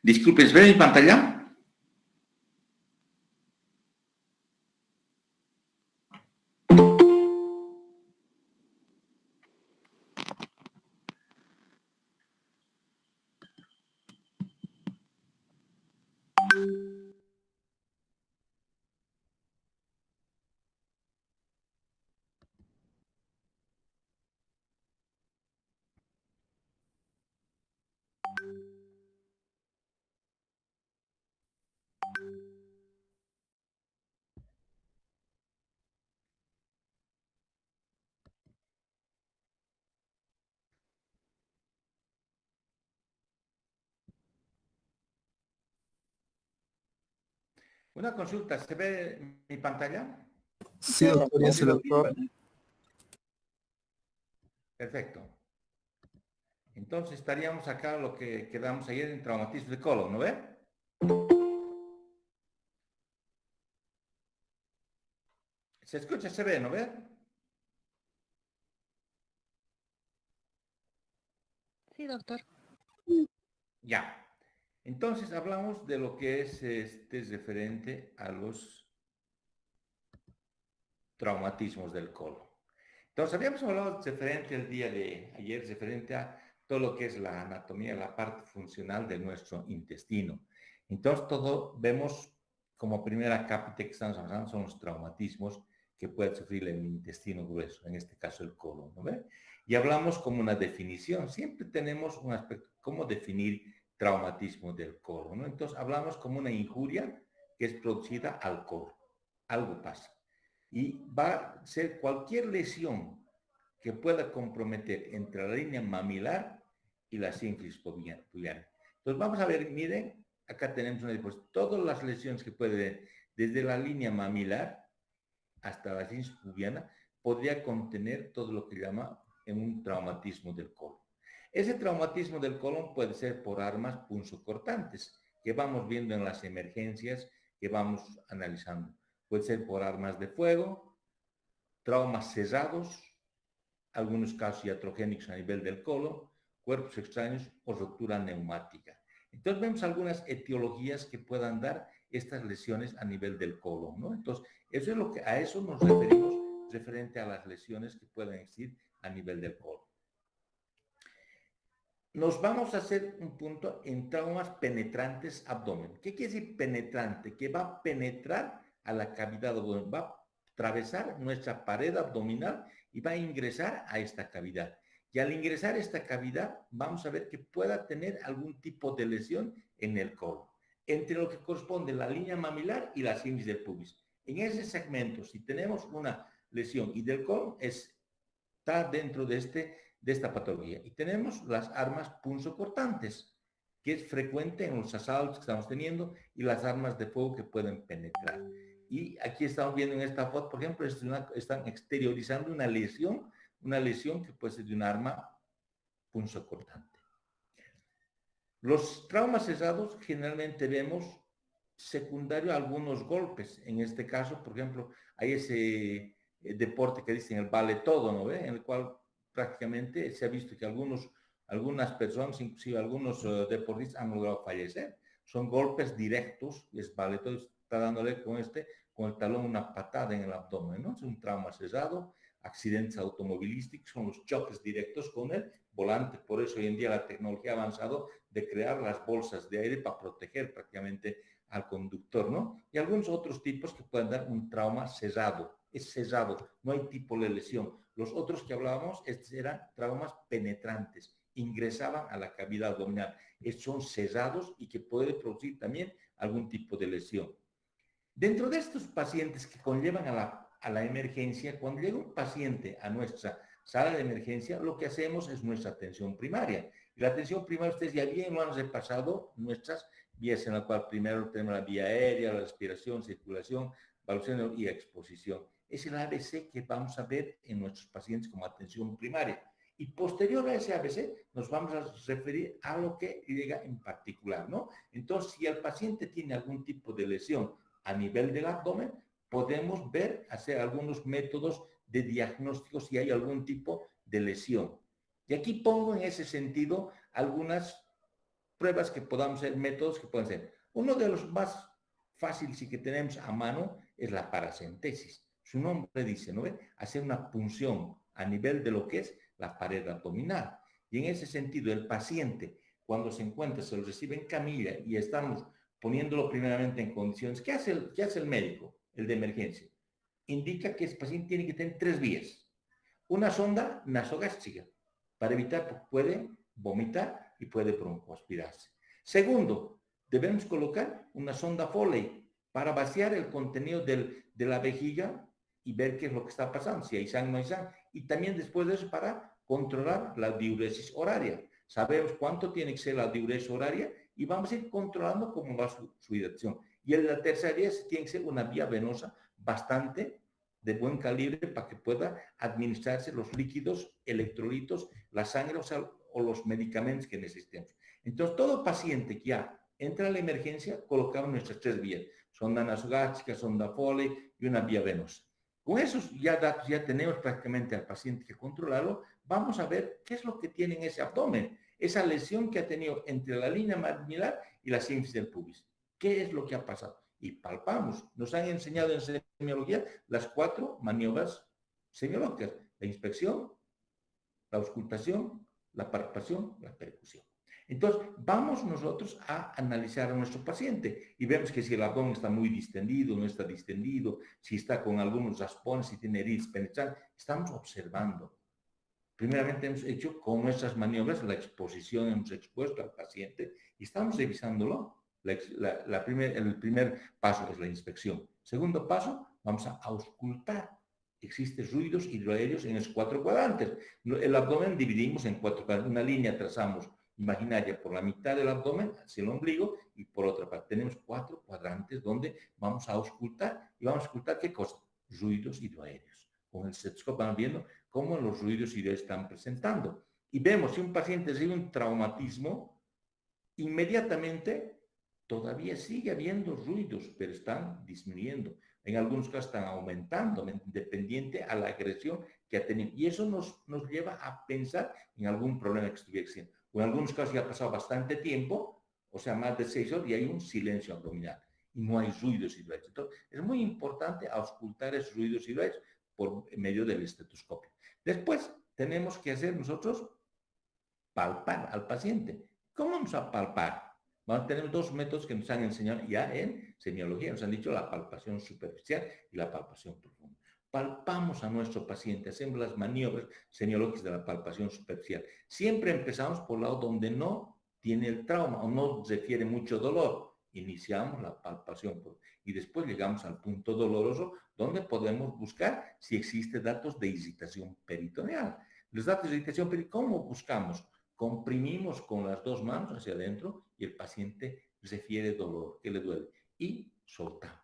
Disculpe, ¿se ve mi pantalla? Una consulta, ¿se ve mi pantalla? Sí, doctor, ya se lo Perfecto. Entonces estaríamos acá lo que quedamos ayer en traumatismo de colon, ¿no ve? ¿Se escucha, se ve, no ve? Sí, doctor. Ya. Entonces hablamos de lo que es referente a los traumatismos del colon. Entonces habíamos hablado referente el día de ayer, referente a todo lo que es la anatomía, la parte funcional de nuestro intestino. Entonces todo vemos como primera cápita que estamos hablando son los traumatismos que puede sufrir el intestino grueso, en este caso el colon, ¿no ve? Y hablamos como una definición, siempre tenemos un aspecto, cómo definir traumatismo del colon, ¿no? Entonces hablamos como una injuria que es producida al colon, algo pasa. Y va a ser cualquier lesión que pueda comprometer entre la línea mamilar y la sínfisis pubiana. Entonces vamos a ver, miren, acá tenemos una diapositiva, todas las lesiones que puede, desde la línea mamilar hasta la sínfisis pubiana, podría contener todo lo que llama en un traumatismo del colon. Ese traumatismo del colon puede ser por armas punzocortantes, que vamos viendo en las emergencias, que vamos analizando. Puede ser por armas de fuego, traumas cesados, algunos casos iatrogénicos a nivel del colon, cuerpos extraños o ruptura neumática. Entonces vemos algunas etiologías que puedan dar estas lesiones a nivel del colon, ¿no? Entonces, eso es lo que, a eso nos referimos referente a las lesiones que puedan existir a nivel del colon. Nos vamos a hacer un punto en traumas penetrantes abdomen. ¿Qué quiere decir penetrante? Que va a penetrar a la cavidad abdominal, va a atravesar nuestra pared abdominal y va a ingresar a esta cavidad. Y al ingresar a esta cavidad, vamos a ver que pueda tener algún tipo de lesión en el colon, entre lo que corresponde la línea mamilar y la sínfisis del pubis. En ese segmento, si tenemos una lesión y del colon, está dentro de esta patología. Y tenemos las armas punzocortantes, que es frecuente en los asaltos que estamos teniendo, y las armas de fuego que pueden penetrar. Y aquí estamos viendo en esta foto, por ejemplo, están exteriorizando una lesión que puede ser de un arma punzocortante. Los traumas cesados generalmente vemos secundario a algunos golpes. En este caso, por ejemplo, hay ese deporte que dicen el vale todo, ¿no ve? En el cual prácticamente se ha visto que algunas personas, inclusive algunos deportistas han logrado fallecer. Son golpes directos, es vale todo, está dándole con el talón una patada en el abdomen, ¿no? Es un trauma cesado, accidentes automovilísticos, son los choques directos con el volante. Por eso hoy en día la tecnología ha avanzado de crear las bolsas de aire para proteger prácticamente al conductor, ¿no? Y algunos otros tipos que pueden dar un trauma cesado. Es cesado, no hay tipo de lesión. Los otros que hablábamos eran traumas penetrantes, ingresaban a la cavidad abdominal. Estos son cesados y que puede producir también algún tipo de lesión. Dentro de estos pacientes que conllevan a la emergencia, cuando llega un paciente a nuestra sala de emergencia, lo que hacemos es nuestra atención primaria. Y la atención primaria, ustedes ya bien lo han repasado, nuestras vías en la cual primero tenemos la vía aérea, la respiración, circulación, evaluación y exposición. Es el ABC que vamos a ver en nuestros pacientes como atención primaria. Y posterior a ese ABC nos vamos a referir a lo que llega en particular, ¿no? Entonces, si el paciente tiene algún tipo de lesión a nivel del abdomen, podemos hacer algunos métodos de diagnóstico si hay algún tipo de lesión. Y aquí pongo en ese sentido algunas pruebas que podamos hacer, métodos que pueden ser. Uno de los más fáciles y que tenemos a mano es la paracentesis. Su nombre dice, ¿no ve? Hacer una punción a nivel de lo que es la pared abdominal. Y en ese sentido, el paciente, cuando se encuentra, se lo recibe en camilla y estamos poniéndolo primeramente en condiciones. ¿Qué hace el médico, el de emergencia? Indica que el paciente tiene que tener 3 vías. Una sonda nasogástrica, para evitar que puede vomitar y puede broncoaspirarse. Segundo, debemos colocar una sonda Foley para vaciar el contenido de la vejiga y ver qué es lo que está pasando, si hay sangre o no hay sangre. Y también después de eso para controlar la diuresis horaria. Sabemos cuánto tiene que ser la diuresis horaria y vamos a ir controlando cómo va su hidratación. Y en la tercera vía tiene que ser una vía venosa bastante de buen calibre para que pueda administrarse los líquidos, electrolitos, la sangre, o los medicamentos que necesitemos. Entonces, todo paciente que ya entra a la emergencia, colocamos nuestras 3 vías, sonda nasogástrica, sonda Foley y una vía venosa. Con esos datos ya tenemos prácticamente al paciente que controlarlo. Vamos a ver qué es lo que tiene en ese abdomen, esa lesión que ha tenido entre la línea maxilar y la sínfisis del pubis. ¿Qué es lo que ha pasado? Y palpamos. Nos han enseñado en semiología las 4 maniobras semiológicas: la inspección, la auscultación, la palpación, la percusión. Entonces, vamos nosotros a analizar a nuestro paciente y vemos que si el abdomen está muy distendido, no está distendido, si está con algunos raspones, si tiene heridas penetrantes, estamos observando. Primeramente hemos hecho con nuestras maniobras la exposición, hemos expuesto al paciente y estamos revisándolo. El primer paso es la inspección. Segundo paso, vamos a auscultar. Existen ruidos hidroaéreos en esos 4 cuadrantes. El abdomen dividimos en 4 cuadrantes. Una línea trazamos imaginaria por la mitad del abdomen hacia el ombligo y por otra parte. Tenemos 4 cuadrantes donde vamos a auscultar. ¿Y vamos a auscultar qué cosa? Ruidos hidroaéreos. Con el estetoscopio vamos viendo cómo los ruidos hidroaéreos están presentando. Y vemos si un paciente recibe un traumatismo, inmediatamente todavía sigue habiendo ruidos, pero están disminuyendo. En algunos casos están aumentando, dependiente a la agresión que ha tenido. Y eso nos lleva a pensar en algún problema que estuviera existiendo. O en algunos casos ya ha pasado bastante tiempo, o sea, más de 6 horas, y hay un silencio abdominal. Y no hay ruidos hidroaéreos. Entonces, es muy importante auscultar esos ruidos hidroaéreos por medio del estetoscopio. Después, tenemos que hacer nosotros palpar al paciente. ¿Cómo vamos a palpar? Tenemos 2 métodos que nos han enseñado ya en semiología. Nos han dicho la palpación superficial y la palpación profunda. Palpamos a nuestro paciente, hacemos las maniobras semiológicas de la palpación superficial. Siempre empezamos por el lado donde no tiene el trauma o no refiere mucho dolor. Iniciamos la palpación y después llegamos al punto doloroso donde podemos buscar si existe datos de irritación peritoneal. Los datos de irritación peritoneal, ¿cómo buscamos? Comprimimos con las 2 manos hacia adentro y el paciente refiere dolor, que le duele, y soltamos.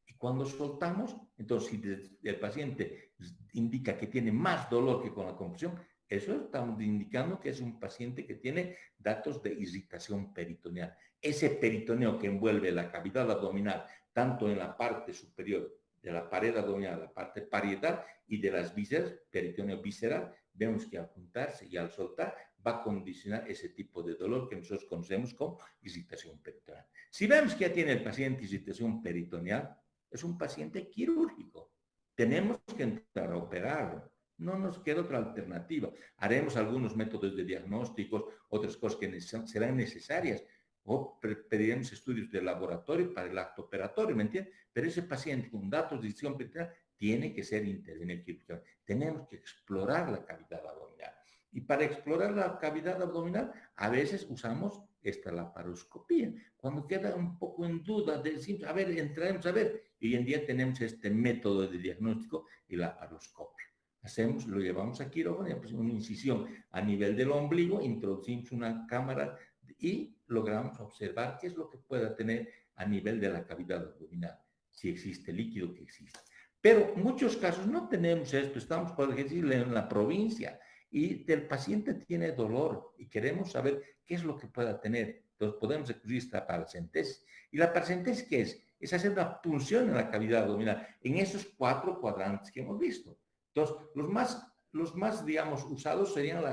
Y cuando soltamos, entonces si el paciente indica que tiene más dolor que con la compresión, eso estamos indicando que es un paciente que tiene datos de irritación peritoneal. Ese peritoneo que envuelve la cavidad abdominal, tanto en la parte superior de la pared abdominal, la parte parietal y de las vísceras, peritoneo visceral, vemos que al juntarse y al soltar va a condicionar ese tipo de dolor que nosotros conocemos como irritación peritoneal. Si vemos que ya tiene el paciente irritación peritoneal, es un paciente quirúrgico. Tenemos que entrar a operarlo. No nos queda otra alternativa. Haremos algunos métodos de diagnósticos, otras cosas que serán necesarias, o pediremos estudios de laboratorio para el acto operatorio, ¿me entiendes? Pero ese paciente con datos de irritación peritoneal tiene que ser intervenido quirúrgicamente. Tenemos que explorar la cavidad abdominal. Y para explorar la cavidad abdominal, a veces usamos esta laparoscopía. Cuando queda un poco en duda, decimos, a ver, entraremos a ver. Y hoy en día tenemos este método de diagnóstico y laparoscopio. Hacemos, lo llevamos a quirófano y hacemos una incisión a nivel del ombligo, introducimos una cámara y logramos observar qué es lo que pueda tener a nivel de la cavidad abdominal, si existe líquido que existe. Pero en muchos casos no tenemos esto, estamos, por ejemplo, en la provincia y el paciente tiene dolor y queremos saber qué es lo que pueda tener. Entonces podemos recurrir a esta paracentesis. ¿Y la paracentesis qué es? Es hacer una punción en la cavidad abdominal, en esos 4 cuadrantes que hemos visto. Entonces, los más digamos, usados serían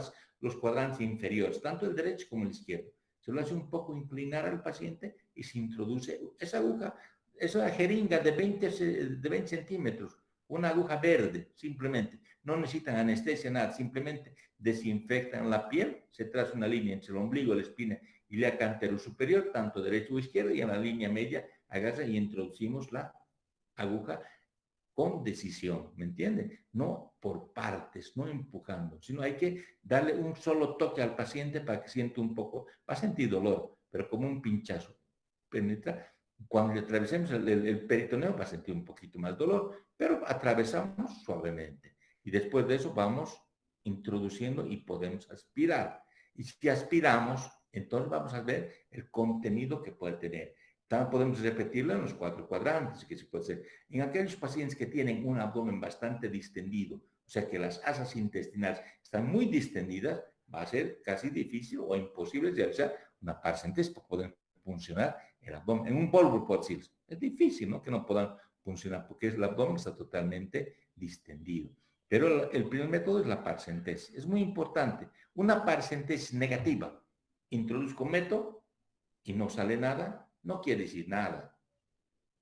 los cuadrantes inferiores, tanto el derecho como el izquierdo. se lo hace un poco inclinar al paciente y se introduce esa aguja, esa jeringa de 20 centímetros, una aguja verde, simplemente. No necesitan anestesia, nada, simplemente desinfectan la piel, se traza una línea entre el ombligo, la espina y la cantero superior, tanto derecho o izquierdo, y en la línea media agarra y introducimos la aguja con decisión, ¿me entiende? No por partes, no empujando, sino hay que darle un solo toque al paciente para que sienta un poco, va a sentir dolor, pero como un pinchazo. Penetra, cuando le atravesemos el peritoneo va a sentir un poquito más dolor, pero atravesamos suavemente. Y después de eso vamos introduciendo y podemos aspirar. Y si aspiramos, entonces vamos a ver el contenido que puede tener. También podemos repetirlo en los 4 cuadrantes, que se puede hacer. En aquellos pacientes que tienen un abdomen bastante distendido, o sea que las asas intestinales están muy distendidas, va a ser casi difícil o imposible realizar una paracentesis para poder funcionar el abdomen. En un polvo, por decir, es difícil, ¿no? Que no puedan funcionar porque el abdomen está totalmente distendido. Pero el primer método es la paracentesis. Es muy importante. Una paracentesis negativa. Introduzco método y no sale nada, no quiere decir nada.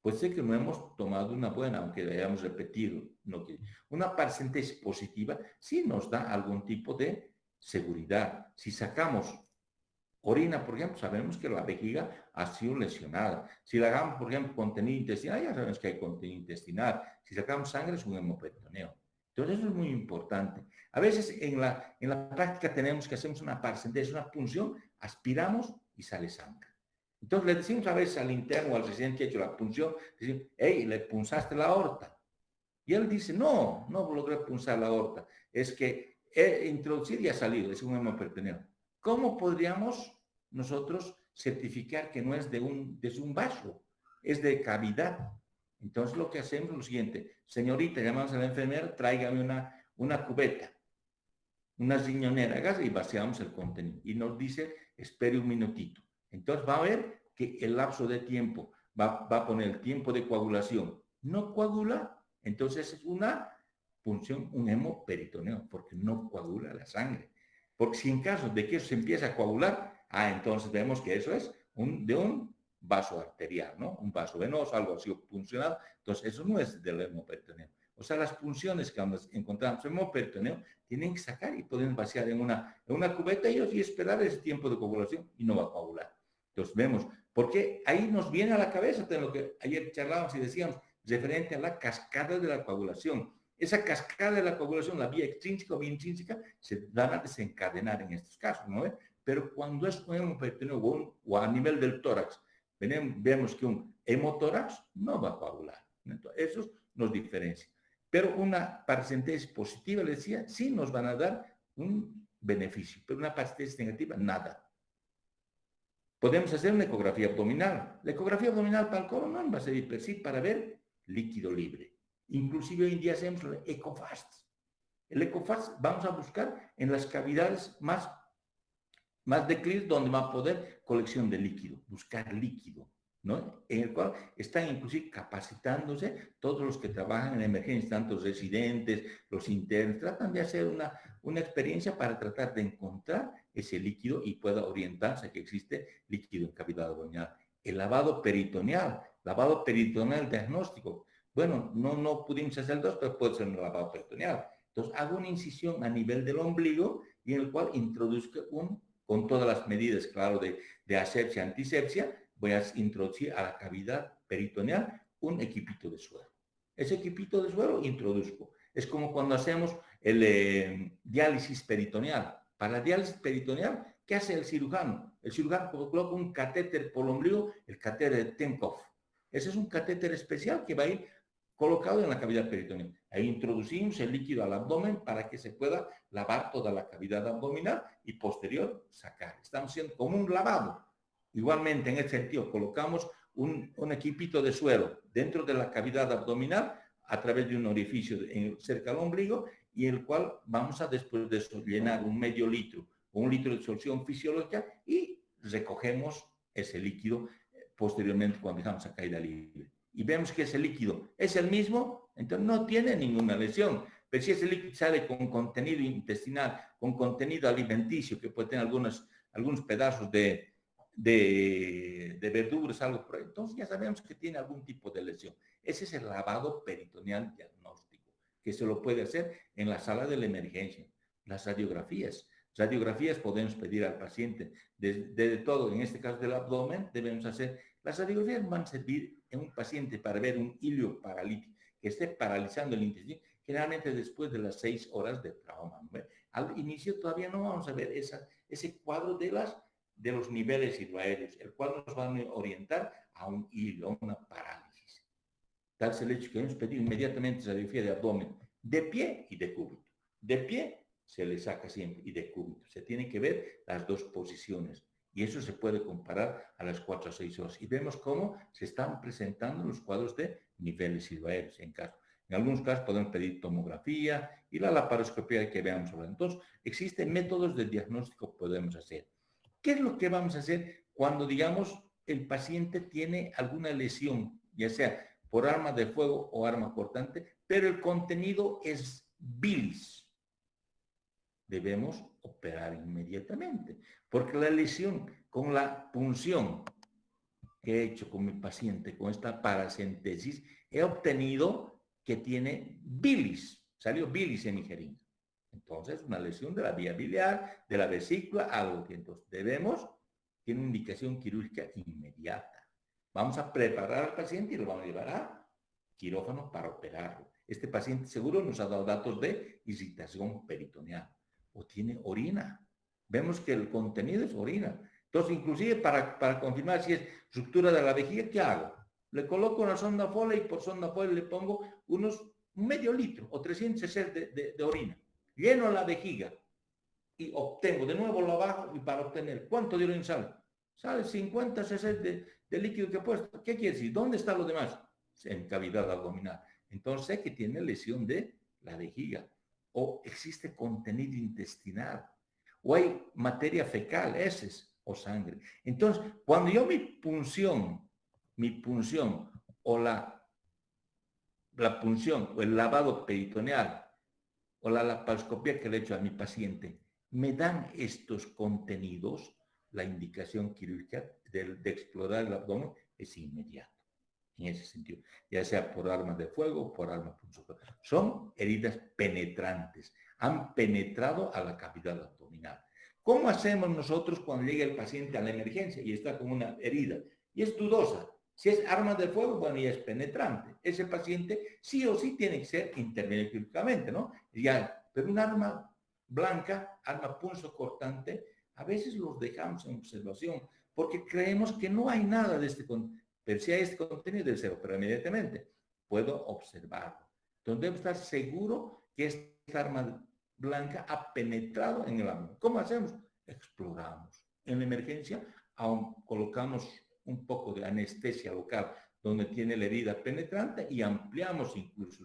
Puede ser que no hemos tomado una buena, aunque la hayamos repetido. No quiere. Una paracentesis positiva sí nos da algún tipo de seguridad. Si sacamos orina, por ejemplo, sabemos que la vejiga ha sido lesionada. Si le hagamos, por ejemplo, contenido intestinal, ya sabemos que hay contenido intestinal. Si sacamos sangre, es un hemoperitoneo. Entonces, eso es muy importante. A veces en la práctica tenemos que hacer una paracentesis, una punción, aspiramos y sale sangre. Entonces le decimos a veces al interno o al residente que ha hecho la punción, decimos, hey, le punzaste la aorta. Y él dice, no logré punzar la aorta. Es que introducir y ha salido, es un hemoperitoneo. ¿Cómo podríamos nosotros certificar que no es de un vaso? Es de cavidad. Entonces lo que hacemos es lo siguiente. Señorita, llamamos a la enfermera, tráigame una cubeta, una riñonera, gas y vaciamos el contenido. Y nos dice, espere un minutito. Entonces va a ver que el lapso de tiempo va a poner el tiempo de coagulación. No coagula, entonces es una punción, un hemoperitoneo, porque no coagula la sangre. Porque si en caso de que eso se empiece a coagular, entonces vemos que eso es de un vaso arterial, ¿no? Un vaso venoso, algo así puncionado. Entonces eso no es del hemoperitoneo. O sea, las punciones que encontramos en hemoperitoneo tienen que sacar y pueden vaciar en una cubeta y esperar ese tiempo de coagulación y no va a coagular. Entonces vemos, porque ahí nos viene a la cabeza de lo que ayer charlábamos y decíamos, referente a la cascada de la coagulación. Esa cascada de la coagulación, la vía extrínseca o vía intrínseca, se van a desencadenar en estos casos, ¿no? Pero cuando es un hemoperitoneo o a nivel del tórax, vemos que un hemotórax no va a coagular. Entonces, eso nos diferencia. Pero una paracentesis positiva, le decía, sí nos van a dar un beneficio, pero una paracentesis negativa, nada. Podemos hacer una ecografía abdominal. La ecografía abdominal para el colon no va a servir, pero sí para ver líquido libre. Inclusive hoy en día hacemos el EcoFast. El EcoFast vamos a buscar en las cavidades más declives donde va a poder colección de líquido, buscar líquido, ¿no? En el cual están inclusive capacitándose todos los que trabajan en emergencia, tanto los residentes, los internos, tratan de hacer una experiencia para tratar de encontrar ese líquido y pueda orientarse que existe líquido en cavidad abdominal. El lavado peritoneal diagnóstico. Bueno, no pudimos hacer dos, pero puede ser un lavado peritoneal. Entonces, hago una incisión a nivel del ombligo y en el cual introduzco con todas las medidas, claro, de asepsia, antisepsia, voy a introducir a la cavidad peritoneal un equipito de suero. Ese equipito de suero introduzco. Es como cuando hacemos el diálisis peritoneal. Para la diálisis peritoneal, ¿qué hace el cirujano? El cirujano coloca un catéter por el ombligo, el catéter de Tenkov. Ese es un catéter especial que va a ir colocado en la cavidad peritoneal. Ahí introducimos el líquido al abdomen para que se pueda lavar toda la cavidad abdominal y posterior sacar. Estamos haciendo como un lavado. Igualmente, en ese sentido, colocamos un equipito de suero dentro de la cavidad abdominal a través de un orificio cerca del ombligo y el cual vamos a después de eso llenar un medio litro o 1 litro de solución fisiológica y recogemos ese líquido posteriormente cuando dejamos a caída libre. Y vemos que ese líquido es el mismo, entonces no tiene ninguna lesión. Pero si ese líquido sale con contenido intestinal, con contenido alimenticio, que puede tener algunos pedazos de de verduras, algo por ahí. Entonces ya sabemos que tiene algún tipo de lesión. Ese es el lavado peritoneal diagnóstico, que se lo puede hacer en la sala de la emergencia. Las radiografías. Radiografías podemos pedir al paciente de todo, en este caso del abdomen, debemos hacer. Las radiografías van a servir en un paciente para ver un hilo paralítico, que esté paralizando el intestino, generalmente después de las 6 horas de trauma, ¿no? Al inicio todavía no vamos a ver ese cuadro de los niveles hidroaéreos, el cual nos va a orientar a un hilo, a una parálisis. Darse el hecho que hemos pedido inmediatamente radiografía de abdomen, de pie y de cúbito. De pie se le saca siempre y de cúbito. Se tienen que ver las dos posiciones y eso se puede comparar a las 4 a 6 horas. Y vemos cómo se están presentando los cuadros de niveles hidroaéreos en caso. En algunos casos podemos pedir tomografía y la laparoscopía que veamos ahora. Entonces, existen métodos de diagnóstico que podemos hacer. ¿Qué es lo que vamos a hacer cuando, digamos, el paciente tiene alguna lesión, ya sea por arma de fuego o arma cortante, pero el contenido es bilis? Debemos operar inmediatamente, porque la lesión con la punción que he hecho con mi paciente, con esta paracentesis, he obtenido que tiene bilis, salió bilis en mi jeringa. Entonces, una lesión de la vía biliar, de la vesícula, algo que entonces debemos, tiene una indicación quirúrgica inmediata. Vamos a preparar al paciente y lo vamos a llevar a quirófano para operarlo. Este paciente seguro nos ha dado datos de irritación peritoneal o tiene orina. Vemos que el contenido es orina. Entonces, inclusive para confirmar si es ruptura de la vejiga, ¿qué hago? Le coloco una sonda Foley y por sonda Foley le pongo medio litro o 300 cc de orina. Lleno la vejiga y obtengo de nuevo lo bajo y para obtener, ¿cuánto de orina sale? Sale 50 cc de líquido que he puesto. ¿Qué quiere decir? ¿Dónde está lo demás? En cavidad abdominal. Entonces sé que tiene lesión de la vejiga o existe contenido intestinal o hay materia fecal, heces o sangre. Entonces, cuando yo mi punción o la punción o el lavado peritoneal o la laparoscopía que le he hecho a mi paciente me dan estos contenidos, la indicación quirúrgica de explorar el abdomen es inmediata. En ese sentido, ya sea por armas de fuego o por armas punzocortantes. Son heridas penetrantes, han penetrado a la cavidad abdominal. ¿Cómo hacemos nosotros cuando llega el paciente a la emergencia y está con una herida? Y es dudosa. Si es arma de fuego, bueno, ya es penetrante. Ese paciente sí o sí tiene que ser intervenido quirúrgicamente, ¿no? Ya, pero un arma blanca, arma punzocortante, a veces los dejamos en observación porque creemos que no hay nada de este contenido. Pero si hay este contenido, debe ser operado inmediatamente. Puedo observarlo. Entonces debo estar seguro que esta arma blanca ha penetrado en el abdomen. ¿Cómo hacemos? Exploramos. En la emergencia, aún colocamos un poco de anestesia local donde tiene la herida penetrante y ampliamos incluso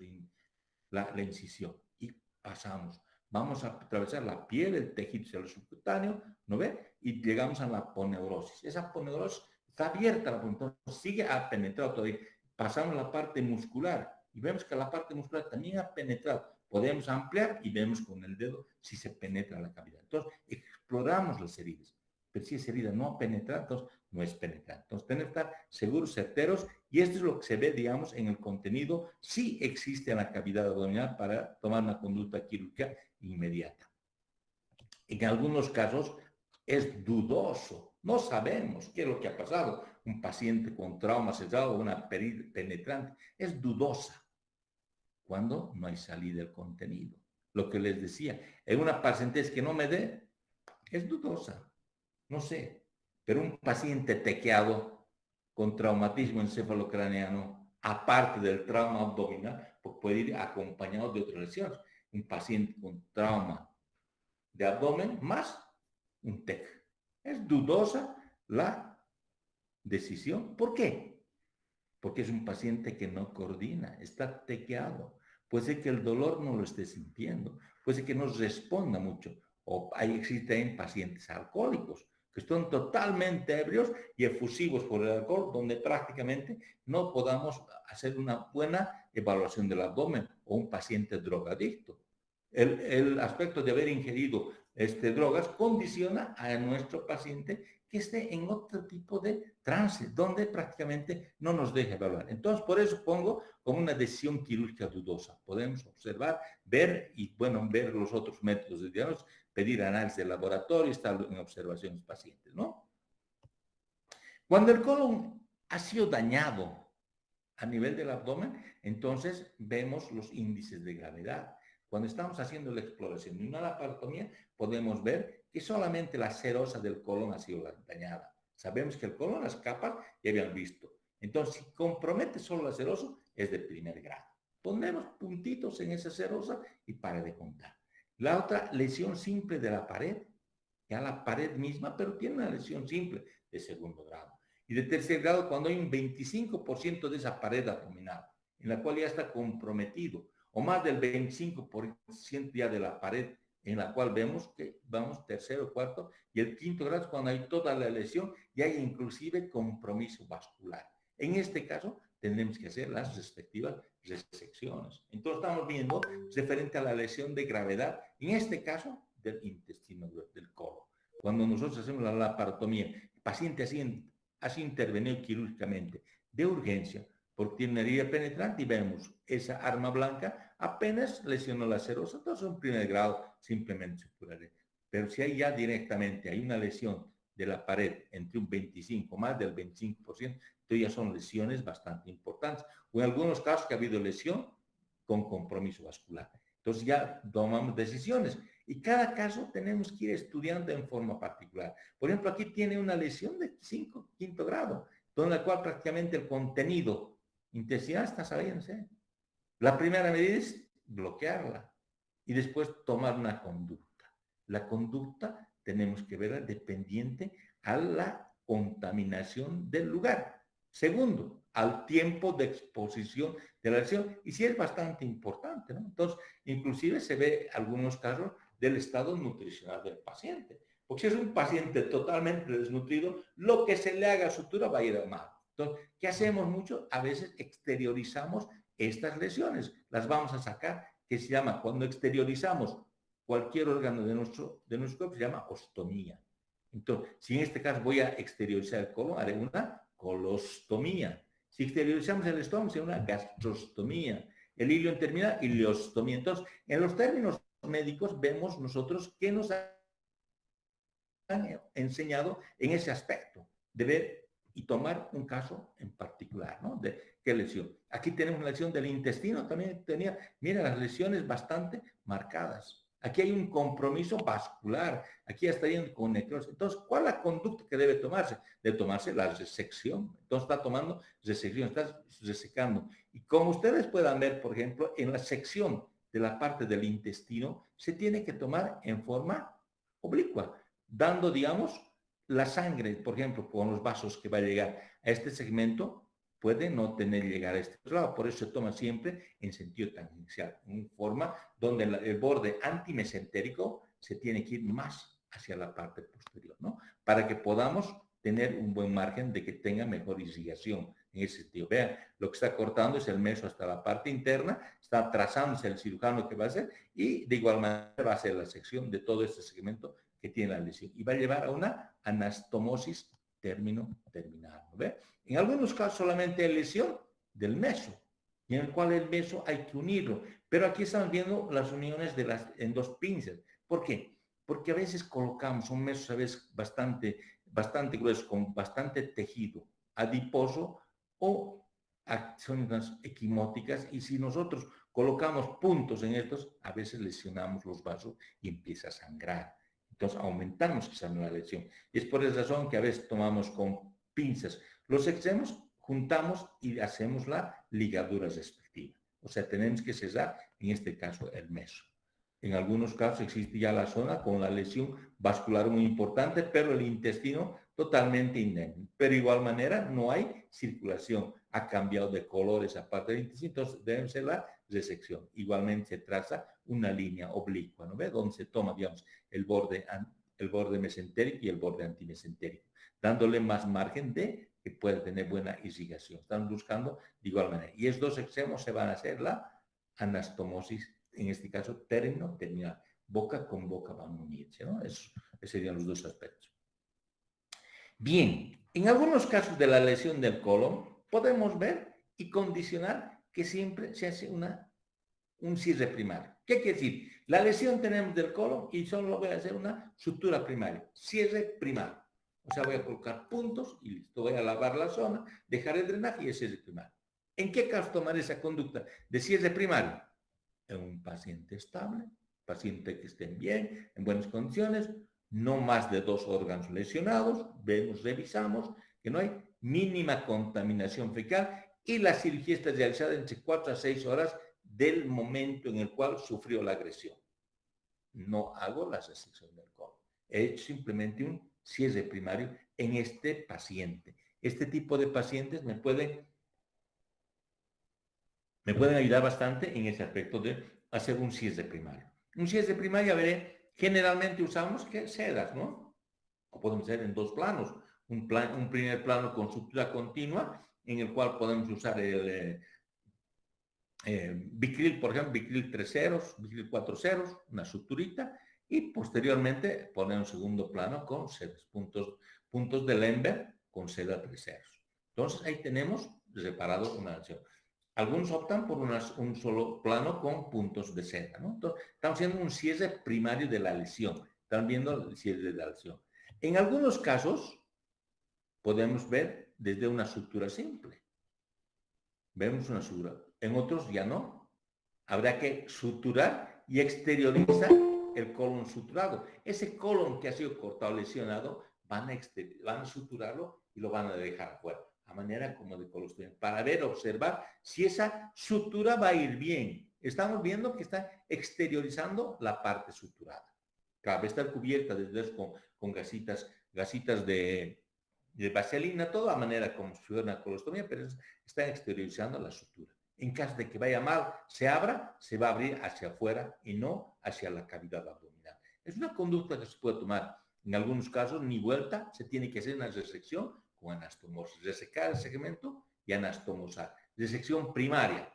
la incisión y pasamos. Vamos a atravesar la piel, el tejido subcutáneo, ¿no ve? Y llegamos a la aponeurosis. Esa aponeurosis está abierta, entonces sigue a penetrar todavía. Pasamos la parte muscular y vemos que la parte muscular también ha penetrado. Podemos ampliar y vemos con el dedo si se penetra la cavidad. Entonces, exploramos las heridas. Pero si esa herida no ha penetrado, entonces no es penetrante. Entonces, tenemos que estar seguros, certeros, y esto es lo que se ve, digamos, en el contenido. Sí existe en la cavidad abdominal para tomar una conducta quirúrgica inmediata. En algunos casos es dudoso. No sabemos qué es lo que ha pasado. Un paciente con trauma cerrado o una penetrante es dudosa cuando no hay salida del contenido. Lo que les decía, en una paciente que no me dé, es dudosa. No sé. Pero un paciente tequeado con traumatismo encefalocraneano, aparte del trauma abdominal, pues puede ir acompañado de otras lesiones. Un paciente con trauma de abdomen más un TEC. Es dudosa la decisión. ¿Por qué? Porque es un paciente que no coordina, está tequeado. Puede ser que el dolor no lo esté sintiendo, puede ser que no responda mucho. O ahí existen pacientes alcohólicos que están totalmente ebrios y efusivos por el alcohol, donde prácticamente no podamos hacer una buena evaluación del abdomen, o un paciente drogadicto. El aspecto de haber ingerido drogas condiciona a nuestro paciente que esté en otro tipo de trance, donde prácticamente no nos deja evaluar. Entonces, por eso pongo como una decisión quirúrgica dudosa. Podemos observar, ver y, bueno, ver los otros métodos de diagnóstico, pedir análisis de laboratorio, estar en observaciones pacientes, ¿no? Cuando el colon ha sido dañado a nivel del abdomen, entonces vemos los índices de gravedad. Cuando estamos haciendo la exploración de una laparotomía, podemos ver que solamente la serosa del colon ha sido dañada. Sabemos que el colon, las capas, ya habían visto. Entonces, si compromete solo la serosa, es de primer grado. Ponemos puntitos en esa serosa y para de contar. La otra, lesión simple de la pared, ya la pared misma, pero tiene una lesión simple de segundo grado. Y de tercer grado, cuando hay un 25% de esa pared abdominal, en la cual ya está comprometido, o más del 25% ya de la pared, en la cual vemos que vamos tercero, cuarto, y el quinto grado es cuando hay toda la lesión y hay inclusive compromiso vascular. En este caso, tenemos que hacer las respectivas resecciones. Entonces, estamos viendo referente a la lesión de gravedad, en este caso, del intestino, del colon. Cuando nosotros hacemos la laparotomía, el paciente así intervenido quirúrgicamente de urgencia porque tiene una herida penetrante y vemos esa arma blanca apenas lesionó la serosa, entonces en primer grado simplemente se curaría. Pero si hay ya directamente hay una lesión de la pared entre un 25, más del 25%, entonces ya son lesiones bastante importantes. O en algunos casos que ha habido lesión con compromiso vascular. Entonces ya tomamos decisiones. Y cada caso tenemos que ir estudiando en forma particular. Por ejemplo, aquí tiene una lesión de quinto grado, donde la cual prácticamente el contenido intestinal está saliéndose. La primera medida es bloquearla y después tomar una conducta. La conducta tenemos que verla dependiente a la contaminación del lugar. Segundo, al tiempo de exposición de la lesión, y sí es bastante importante, ¿no? Entonces, inclusive se ve algunos casos del estado nutricional del paciente. Porque si es un paciente totalmente desnutrido, lo que se le haga a sutura va a ir mal. Entonces, ¿qué hacemos mucho? A veces exteriorizamos estas lesiones. Las vamos a sacar, que se llama, cuando exteriorizamos cualquier órgano de nuestro cuerpo, se llama ostomía. Entonces, si en este caso voy a exteriorizar el colon, haré una colostomía. Si exteriorizamos el estómago, será una gastrostomía. El ilio termina ileostomía. Entonces, en los términos médicos vemos nosotros qué nos han enseñado en ese aspecto de ver y tomar un caso en particular, ¿no? De qué lesión. Aquí tenemos una lesión del intestino, también tenía, mira, las lesiones bastante marcadas. Aquí hay un compromiso vascular, aquí ya está yendo con necrosis. Entonces, ¿cuál es la conducta que debe tomarse? Debe tomarse la resección. Entonces, está tomando resección, está resecando. Y como ustedes puedan ver, por ejemplo, en la sección de la parte del intestino, se tiene que tomar en forma oblicua, dando, digamos, la sangre, por ejemplo, con los vasos que va a llegar a este segmento, puede no tener llegar a este lado. Por eso se toma siempre en sentido tangencial, en forma donde el borde antimesentérico se tiene que ir más hacia la parte posterior, ¿no? Para que podamos tener un buen margen de que tenga mejor irrigación en ese sentido. Vean, lo que está cortando es el meso hasta la parte interna, está trazándose el cirujano que va a hacer y de igual manera va a hacer la sección de todo este segmento que tiene la lesión y va a llevar a una anastomosis terminal. ¿No ve? En algunos casos solamente hay lesión del meso, y en el cual el meso hay que unirlo. Pero aquí estamos viendo las uniones en dos pinzas. ¿Por qué? Porque a veces colocamos un meso a veces bastante grueso, con bastante tejido adiposo o acciones equimóticas, y si nosotros colocamos puntos en estos, a veces lesionamos los vasos y empieza a sangrar. Entonces aumentamos esa nueva lesión. Y es por esa razón que a veces tomamos con pinzas los extremos, juntamos y hacemos la ligadura respectiva. O sea, tenemos que cesar, en este caso, el meso. En algunos casos existe ya la zona con la lesión vascular muy importante, pero el intestino totalmente indemne. Pero de igual manera no hay circulación. Ha cambiado de color esa parte del intestino, entonces debe ser la resección. Igualmente se traza una línea oblicua, ¿no ve? Donde se toma, digamos, el borde mesentérico y el borde antimesentérico, dándole más margen de que pueda tener buena irrigación. Están buscando de igual manera. Y estos dos extremos se van a hacer la anastomosis, en este caso terminal. Boca con boca van a unirse, ¿no? Esos serían los dos aspectos. Bien, en algunos casos de la lesión del colon podemos ver y condicionar que siempre se hace un cierre primario. ¿Qué quiere decir? La lesión tenemos del colon y solo voy a hacer una sutura primaria, cierre primario. O sea, voy a colocar puntos y listo. Voy a lavar la zona, dejar el drenaje y el cierre primario. ¿En qué caso tomar esa conducta de cierre primario? En un paciente estable, paciente que estén bien, en buenas condiciones, no más de 2 órganos lesionados, vemos, revisamos que no hay mínima contaminación fecal y la cirugía está realizada entre 4 a 6 horas del momento en el cual sufrió la agresión. No hago la resección del colon. He hecho simplemente un cierre primario en este paciente. Este tipo de pacientes me pueden ayudar bastante en ese aspecto de hacer un cierre primario. Un cierre primario, veré, generalmente usamos sedas, ¿no? O podemos hacer en 2 planos. Un primer plano con sutura continua, en el cual podemos usar el Vicryl, por ejemplo, Vicryl 3 ceros, Vicryl 4 ceros, una suturita, y posteriormente poner un segundo plano con sedas, puntos de Lemberg con seda 3 ceros. Entonces ahí tenemos separado una acción. Algunos optan por un solo plano con puntos de seda, ¿no? Entonces, estamos haciendo un cierre primario de la lesión. Están viendo el cierre de la lesión. En algunos casos, podemos ver desde una sutura simple. Vemos una sutura. En otros ya no. Habrá que suturar y exteriorizar el colon suturado. Ese colon que ha sido cortado, lesionado, van a suturarlo y lo van a dejar afuera, a manera como de colostomía, para ver, observar si esa sutura va a ir bien. Estamos viendo que está exteriorizando la parte suturada. Claro, está cubierta desde con gasitas de vaselina, todo a manera como si fuera una colostomía, pero está exteriorizando la sutura. En caso de que vaya mal, se abra, se va a abrir hacia afuera y no hacia la cavidad abdominal. Es una conducta que se puede tomar. En algunos casos, ni vuelta, se tiene que hacer una resección con anastomosis. Resecar el segmento y anastomosar. Resección primaria.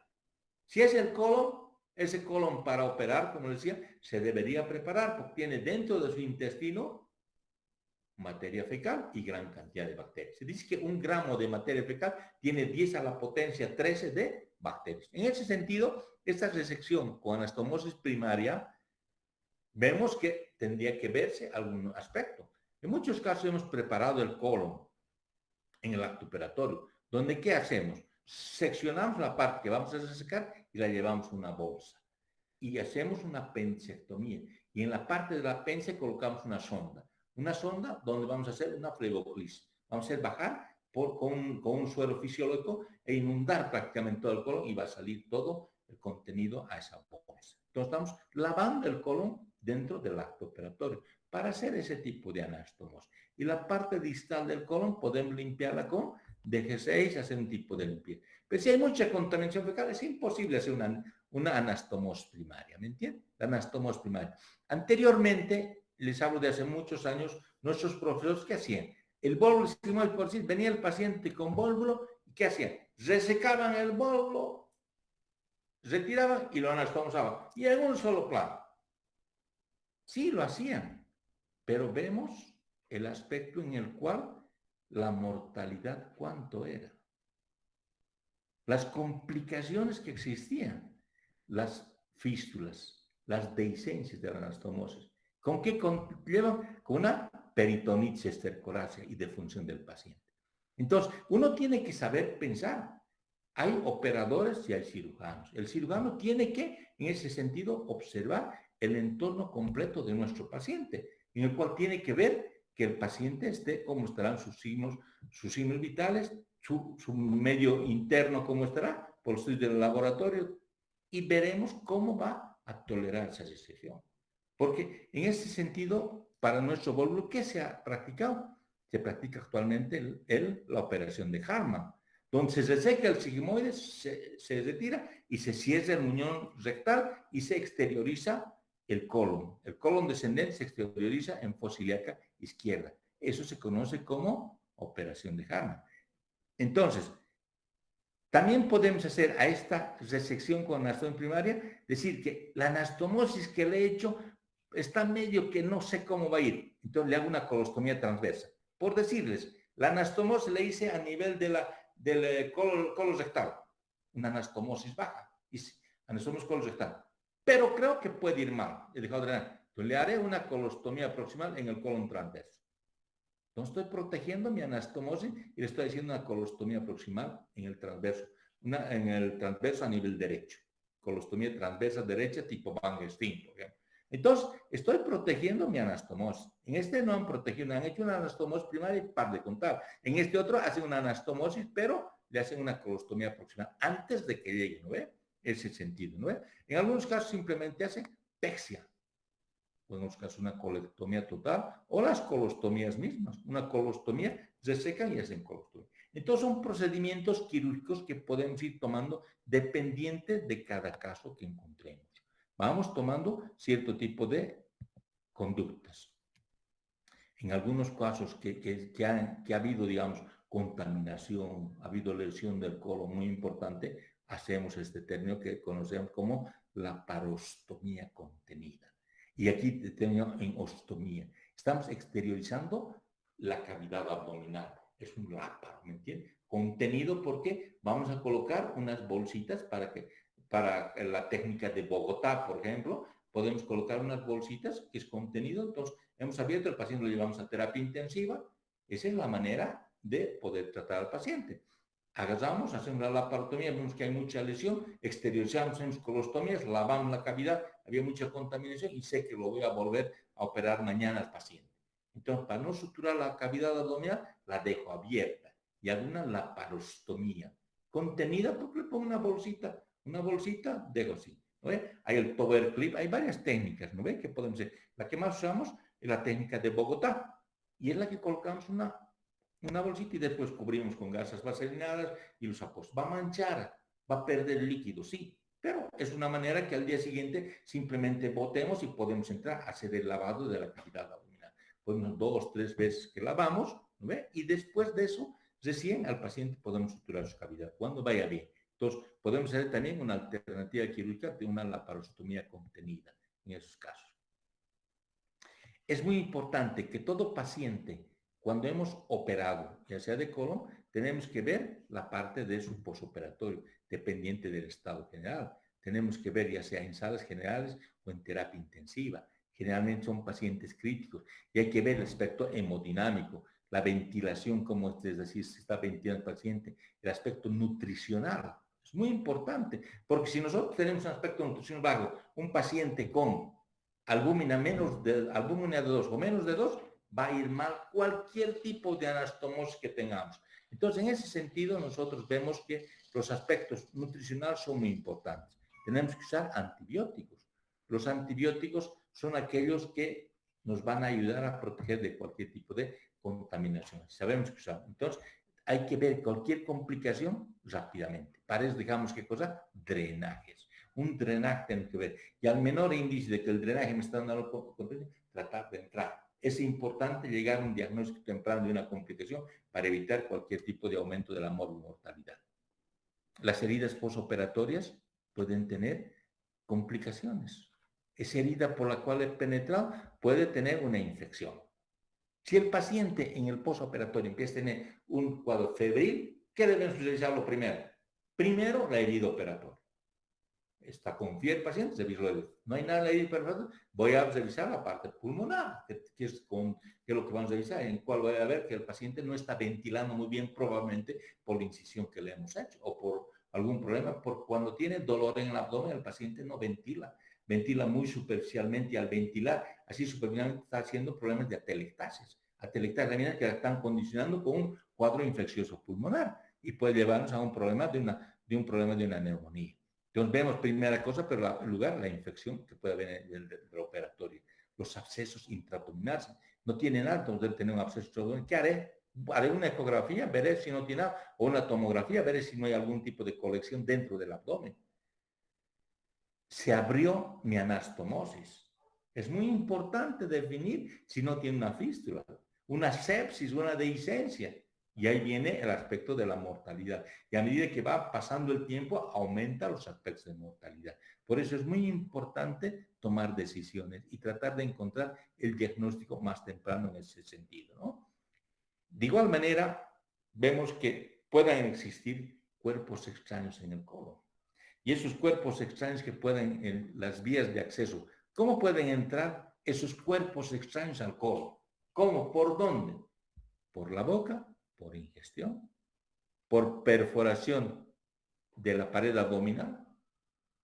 Si es el colon, ese colon para operar, como decía, se debería preparar porque tiene dentro de su intestino materia fecal y gran cantidad de bacterias. Se dice que 1 gramo de materia fecal tiene 10 a la potencia 13 de bacterias. En ese sentido, esta resección con anastomosis primaria, vemos que tendría que verse algún aspecto. En muchos casos hemos preparado el colon en el acto operatorio, donde ¿qué hacemos? Seccionamos la parte que vamos a resecar y la llevamos a una bolsa. Y hacemos una apendicectomía. Y en la parte de la apéndice colocamos una sonda donde vamos a hacer una fleboclisis. Vamos a hacer bajar con un suero fisiológico e inundar prácticamente todo el colon y va a salir todo el contenido a esa bolsa. Entonces estamos lavando el colon dentro del acto operatorio para hacer ese tipo de anastomosis. Y la parte distal del colon podemos limpiarla con DG6, hacer un tipo de limpieza. Pero si hay mucha contaminación fecal, es imposible hacer una anastomosis primaria, ¿me entienden? La anastomosis primaria. Anteriormente, les hablo de hace muchos años, nuestros profesores, ¿qué hacían? El bólulo sigmoide, por decir, venía el paciente con bólulo, ¿y qué hacían? Resecaban el bólulo, retiraban y lo anastomosaban. Y en un solo plano. Sí, lo hacían, pero vemos el aspecto en el cual la mortalidad, ¿cuánto era? Las complicaciones que existían, las fístulas, las dehiscencias de la anastomosis. ¿Con qué conllevan? Con una peritonitis estercorácea y defunción del paciente. Entonces, uno tiene que saber pensar. Hay operadores y hay cirujanos. El cirujano tiene que, en ese sentido, observar el entorno completo de nuestro paciente, en el cual tiene que ver que el paciente esté, cómo estarán sus signos vitales, su medio interno, cómo estará, por los estudios del laboratorio, y veremos cómo va a tolerar esa resección. Porque en ese sentido, para nuestro bólulo, ¿qué se ha practicado? Se practica actualmente la operación de Hartmann, donde se reseca el sigmoide, se retira y se cierra el muñón rectal y se exterioriza el colon. El colon descendente se exterioriza en fosa ilíaca izquierda. Eso se conoce como operación de Hartmann. Entonces, también podemos hacer a esta resección con anastomosis primaria, decir que la anastomosis que le he hecho está medio que no sé cómo va a ir. Entonces le hago una colostomía transversa. Por decirles, la anastomosis le hice a nivel del colon rectal, una anastomosis baja, anastomosis colon rectal. Pero creo que puede ir mal. He dejado de drenar. Entonces le haré una colostomía proximal en el colon transverso. Entonces estoy protegiendo mi anastomosis y le estoy haciendo una colostomía proximal en el transverso, en el transverso a nivel derecho. Colostomía transversa derecha tipo Van Gesteen, por ejemplo. Entonces, estoy protegiendo mi anastomosis. En este no han protegido, han hecho una anastomosis primaria y par de contar. En este otro hacen una anastomosis, pero le hacen una colostomía proximal antes de que llegue, ¿no ve? Ese sentido, ¿no ve? En algunos casos simplemente hacen pexia. O en otros casos una colectomía total o las colostomías mismas. Una colostomía, resecan y hacen colostomía. Entonces son procedimientos quirúrgicos que podemos ir tomando dependiente de cada caso que encontremos. Vamos tomando cierto tipo de conductas. En algunos casos que ha habido, digamos, contaminación, ha habido lesión del colon muy importante, hacemos este término que conocemos como la parostomía contenida. Y aquí tengo en ostomía. Estamos exteriorizando la cavidad abdominal. Es un láparo, ¿me entiendes? Contenido porque vamos a colocar unas bolsitas para la técnica de Bogotá, por ejemplo, podemos colocar unas bolsitas que es contenido. Entonces, hemos abierto, el paciente lo llevamos a terapia intensiva. Esa es la manera de poder tratar al paciente. Agarramos, hacemos la laparotomía, vemos que hay mucha lesión, exteriorizamos, hacemos colostomías, lavamos la cavidad, había mucha contaminación y sé que lo voy a volver a operar mañana al paciente. Entonces, para no suturar la cavidad abdominal, la dejo abierta y hago una laparostomía contenida porque le pongo una bolsita, dejo así. ¿No ve? Hay el power clip, hay varias técnicas, ¿no ve? Que podemos hacer. La que más usamos es la técnica de Bogotá y es la que colocamos una bolsita y después cubrimos con gasas vaselinadas y los apóstoles. Va a manchar, va a perder líquido, sí, pero es una manera que al día siguiente simplemente botemos y podemos entrar a hacer el lavado de la cavidad abdominal. Podemos 2, 3 veces que lavamos, ¿no ve? Y después de eso, recién al paciente podemos suturar su cavidad, cuando vaya bien. Entonces, podemos hacer también una alternativa quirúrgica de una laparostomía contenida en esos casos. Es muy importante que todo paciente, cuando hemos operado, ya sea de colon, tenemos que ver la parte de su posoperatorio, dependiente del estado general. Tenemos que ver ya sea en salas generales o en terapia intensiva. Generalmente son pacientes críticos y hay que ver el aspecto hemodinámico, la ventilación, como es decir, si está ventilando el paciente, el aspecto nutricional. Es muy importante, porque si nosotros tenemos un aspecto nutricional bajo, un paciente con albúmina de 2 o menos de 2, va a ir mal cualquier tipo de anastomosis que tengamos. Entonces, en ese sentido, nosotros vemos que los aspectos nutricionales son muy importantes. Tenemos que usar antibióticos. Los antibióticos son aquellos que nos van a ayudar a proteger de cualquier tipo de contaminación. Sabemos que usamos. Entonces, hay que ver cualquier complicación rápidamente. Para eso, digamos, ¿qué cosa? Drenajes. Un drenaje tenemos que ver. Y al menor índice de que el drenaje me está dando tratar de entrar. Es importante llegar a un diagnóstico temprano de una complicación para evitar cualquier tipo de aumento de la mortalidad. Las heridas posoperatorias pueden tener complicaciones. Esa herida por la cual he penetrado puede tener una infección. Si el paciente en el posoperatorio empieza a tener un cuadro febril, ¿qué debemos realizarlo primero? Primero, la herida operatoria. Está con fiebre el paciente, revisarlo. No hay nada en la herida operatoria, voy a revisar la parte pulmonar, que es lo que vamos a revisar, en el cual voy a ver que el paciente no está ventilando muy bien, probablemente por la incisión que le hemos hecho, o por algún problema, porque cuando tiene dolor en el abdomen, el paciente no ventila muy superficialmente y al ventilar, así superficialmente está haciendo problemas de atelectasis. Atelectasis que están condicionando con un cuadro infeccioso pulmonar y puede llevarnos a un problema de una neumonía. Entonces vemos primera cosa, pero en lugar la infección que puede haber del operatorio. Los abscesos intraabdominales. No tiene nada, entonces debe tener un absceso intraabdominal. ¿Qué haré? Haré una ecografía, veré si no tiene nada, o una tomografía, veré si no hay algún tipo de colección dentro del abdomen. Se abrió mi anastomosis. Es muy importante definir si no tiene una fístula, una sepsis, una dehiscencia. Y ahí viene el aspecto de la mortalidad. Y a medida que va pasando el tiempo, aumenta los aspectos de mortalidad. Por eso es muy importante tomar decisiones y tratar de encontrar el diagnóstico más temprano en ese sentido, ¿no? De igual manera, vemos que puedan existir cuerpos extraños en el colon. Y esos cuerpos extraños que pueden en las vías de acceso, ¿cómo pueden entrar esos cuerpos extraños al colon? ¿Cómo? ¿Por dónde? Por la boca, por ingestión, por perforación de la pared abdominal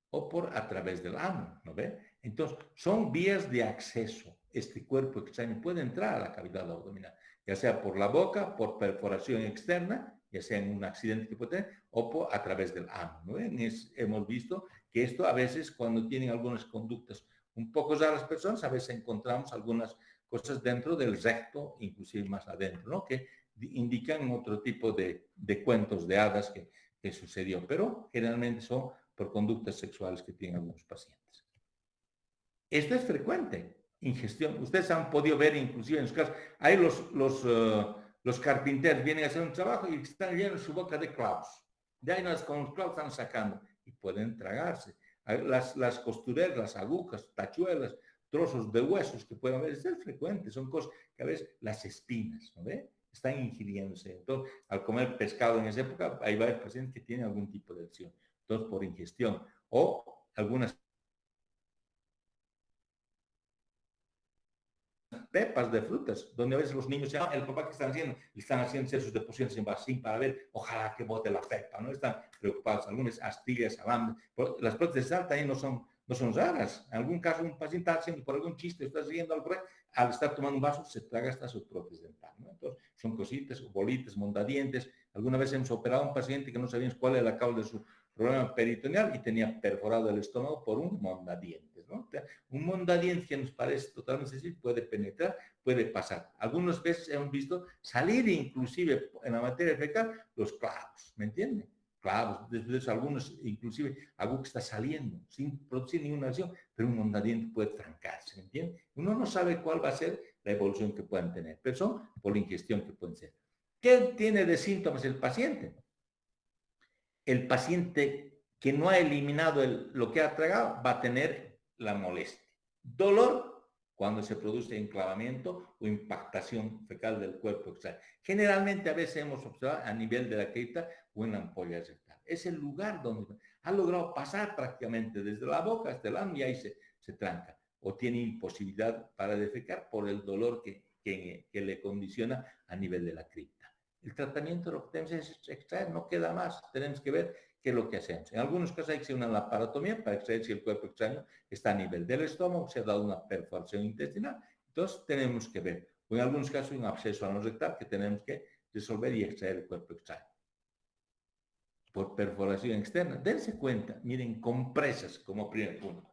o por a través del ano, ¿no ve? Entonces, son vías de acceso. Este cuerpo extraño puede entrar a la cavidad abdominal, ya sea por la boca, por perforación externa, ya sea en un accidente que puede tener, o a través del ano, ¿no ven? Hemos visto que esto a veces, cuando tienen algunas conductas un poco raras las personas, a veces encontramos algunas cosas dentro del recto, inclusive más adentro, ¿no? Que indican otro tipo de cuentos de hadas que sucedió, pero generalmente son por conductas sexuales que tienen algunos pacientes. Esto es frecuente, ingestión. Ustedes han podido ver inclusive en sus casos, hay los carpinteros vienen a hacer un trabajo y están llenos su boca de clavos. De ahí con los clavos están sacando y pueden tragarse. Las costureras, las agujas, tachuelas, trozos de huesos que pueden haber, es frecuente, son cosas que a veces las espinas, ¿no ve? Están ingiriéndose. Entonces, al comer pescado en esa época, hay varios pacientes que tienen algún tipo de lesión. Entonces, por ingestión o algunas pepas de frutas, donde a veces los niños llaman, el papá que están haciendo, le están haciendo sus deposiciones en vasín para ver, ojalá que bote la pepa, ¿no? Están preocupados, algunas astillas, alambres, las prótesis de sal también no son raras. En algún caso, un paciente está haciendo por algún chiste, está siguiendo algo, al estar tomando un vaso, se traga hasta su prótesis dental, ¿no? Entonces, son cositas, bolitas, mondadientes. Alguna vez hemos operado a un paciente que no sabíamos cuál era la causa de su problema peritoneal y tenía perforado el estómago por un mondadientes, ¿no? Un mondadientes que nos parece totalmente sencillo puede penetrar, puede pasar. Algunas veces hemos visto salir inclusive en la materia fecal los clavos, ¿me entienden? Clavos, después algunos inclusive algo que está saliendo sin producir ninguna lesión, pero un mondadiente puede trancarse, ¿me entienden? Uno no sabe cuál va a ser la evolución que puedan tener, pero son por la ingestión que pueden ser. ¿Qué tiene de síntomas el paciente? El paciente que no ha eliminado lo que ha tragado va a tener la molestia. Dolor cuando se produce enclavamiento o impactación fecal del cuerpo extraño. Generalmente a veces hemos observado a nivel de la cripta o en la ampolla rectal. Es el lugar donde ha logrado pasar prácticamente desde la boca hasta el ano y ahí se tranca. O tiene imposibilidad para defecar por el dolor que le condiciona a nivel de la cripta. El tratamiento lo que tenemos es extraer, no queda más. Tenemos que ver qué es lo que hacemos. En algunos casos hay que hacer una laparotomía para extraer si el cuerpo extraño está a nivel del estómago, se ha dado una perforación intestinal. Entonces tenemos que ver. O en algunos casos un absceso anorrectal que tenemos que resolver y extraer el cuerpo extraño. Por perforación externa. Dense cuenta, miren, compresas como primer punto.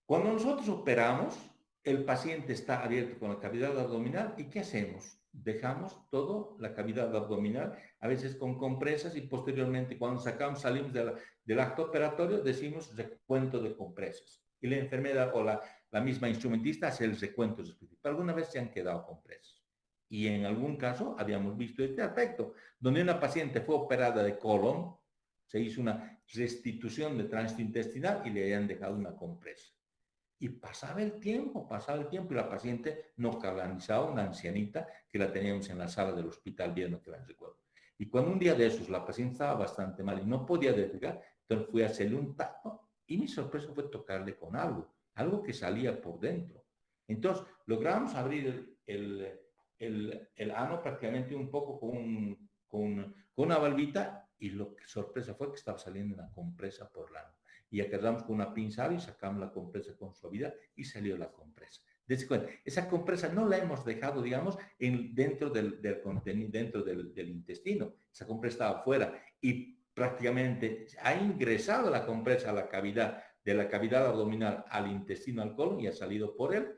Cuando nosotros operamos, el paciente está abierto con la cavidad abdominal y ¿qué hacemos? Dejamos toda la cavidad abdominal, a veces con compresas y posteriormente cuando salimos del acto operatorio decimos recuento de compresas. Y la enfermera o la misma instrumentista hace el recuento específico. Pero alguna vez se han quedado compresas. Y en algún caso habíamos visto este aspecto, donde una paciente fue operada de colon, se hizo una restitución de tránsito intestinal y le habían dejado una compresa. Y pasaba el tiempo y la paciente no canalizaba, una ancianita que la teníamos en la sala del hospital viendo que la recuerdo. Y cuando un día de esos la paciente estaba bastante mal y no podía defecar, entonces fui a hacerle un tacto y mi sorpresa fue tocarle con algo que salía por dentro. Entonces logramos abrir el ano prácticamente un poco con una valvita y lo que sorpresa fue que estaba saliendo una compresa por el ano. Y agarramos con una pinzada y sacamos la compresa con suavidad y salió la compresa. Dense cuenta, esa compresa no la hemos dejado, digamos, dentro del contenido, dentro del intestino. Esa compresa estaba afuera y prácticamente ha ingresado la compresa a la cavidad, de la cavidad abdominal al intestino, al colon y ha salido por el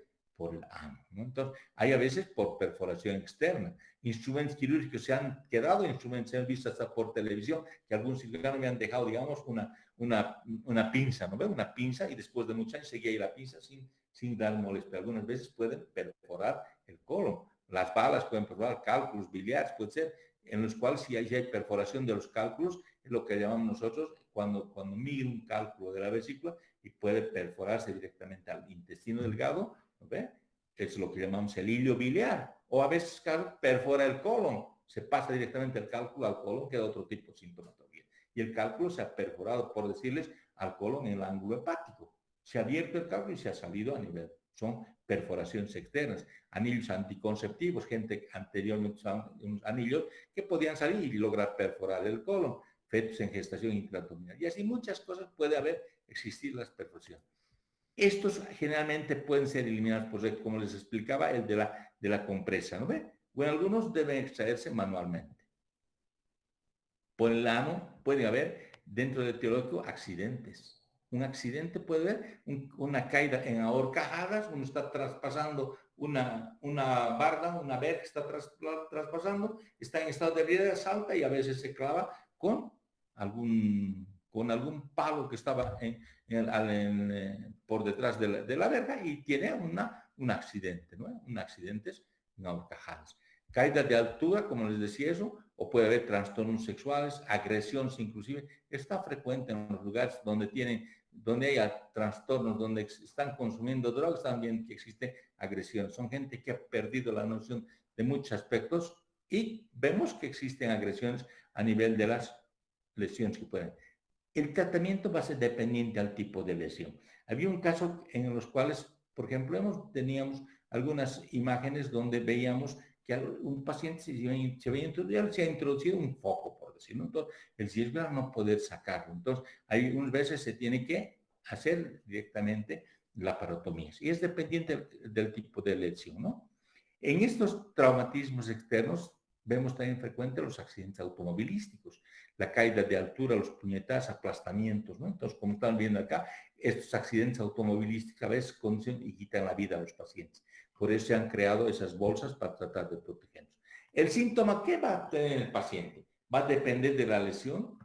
ano, ¿no? Entonces, hay a veces por perforación externa. Instrumentos quirúrgicos se han quedado, instrumentos se han visto hasta por televisión, que algunos cirujanos me han dejado, digamos, una pinza, ¿no? Una pinza y después de muchos años seguía ahí la pinza sin dar molestia. Algunas veces pueden perforar el colon. Las balas pueden perforar cálculos biliares, puede ser, en los cuales si hay perforación de los cálculos, es lo que llamamos nosotros cuando mide un cálculo de la vesícula y puede perforarse directamente al intestino delgado, ¿no ve? es lo que llamamos el hilio biliar, o a veces, claro, perfora el colon, se pasa directamente el cálculo al colon, que es otro tipo de sintomatología. Y el cálculo se ha perforado, por decirles, al colon en el ángulo hepático. Se ha abierto el cálculo y se ha salido a nivel. Son perforaciones externas. Anillos anticonceptivos, gente anteriormente usaban unos anillos que podían salir y lograr perforar el colon. Fetos en gestación intraabdominal. Y así muchas cosas puede existir las perforaciones. Estos generalmente pueden ser eliminados, pues, como les explicaba, el de la compresa, ¿no ve? Bueno, algunos deben extraerse manualmente. Por el ano puede haber, dentro del etiológico, accidentes. Un accidente puede haber, una caída en ahorcajadas, uno está traspasando una barda, una verja está traspasando, está en estado de ebriedad, salta y a veces se clava con algún palo que estaba por detrás de la verja y tiene un accidente, ¿no? Un accidente en ahorcajadas. Caída de altura, como les decía eso, o puede haber trastornos sexuales, agresiones inclusive. Está frecuente en los lugares donde hay trastornos, donde están consumiendo drogas, también que existe agresión. Son gente que ha perdido la noción de muchos aspectos y vemos que existen agresiones a nivel de las lesiones que pueden. El tratamiento va a ser dependiente al tipo de lesión. Había un caso en los cuales, por ejemplo, teníamos algunas imágenes donde veíamos que un paciente se ha introducido un foco, por decirlo. Entonces, el riesgo era no poder sacarlo. Entonces, hay unas veces se tiene que hacer directamente laparotomías. Y es dependiente del tipo de lesión, ¿no? En estos traumatismos externos vemos también frecuente los accidentes automovilísticos, la caída de altura, los puñetazos, aplastamientos, ¿no? Entonces, como están viendo acá, estos accidentes automovilísticos a veces conducen y quitan la vida a los pacientes. Por eso se han creado esas bolsas para tratar de protegernos. El síntoma, ¿qué va a tener el paciente? Va a depender de la lesión,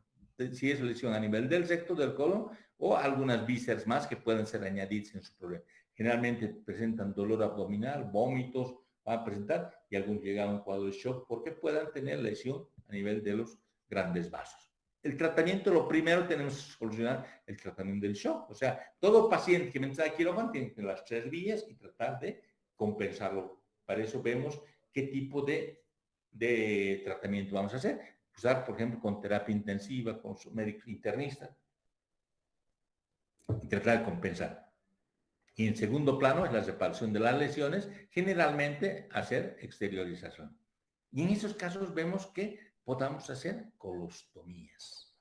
si es lesión a nivel del recto, del colon, o algunas vísceras más que pueden ser añadidas en su problema. Generalmente presentan dolor abdominal, vómitos, van a presentar y algunos llegan a un cuadro de shock porque puedan tener lesión a nivel de los grandes vasos. El tratamiento, lo primero tenemos que solucionar el tratamiento del shock. O sea, todo paciente que entra a quirófano tiene que tener las 3 vías y tratar de compensarlo. Para eso vemos qué tipo de tratamiento vamos a hacer. Usar, por ejemplo, con terapia intensiva, con su médico internista, y tratar de compensar. Y en segundo plano es la reparación de las lesiones, generalmente hacer exteriorización. Y en esos casos vemos que podamos hacer colostomías.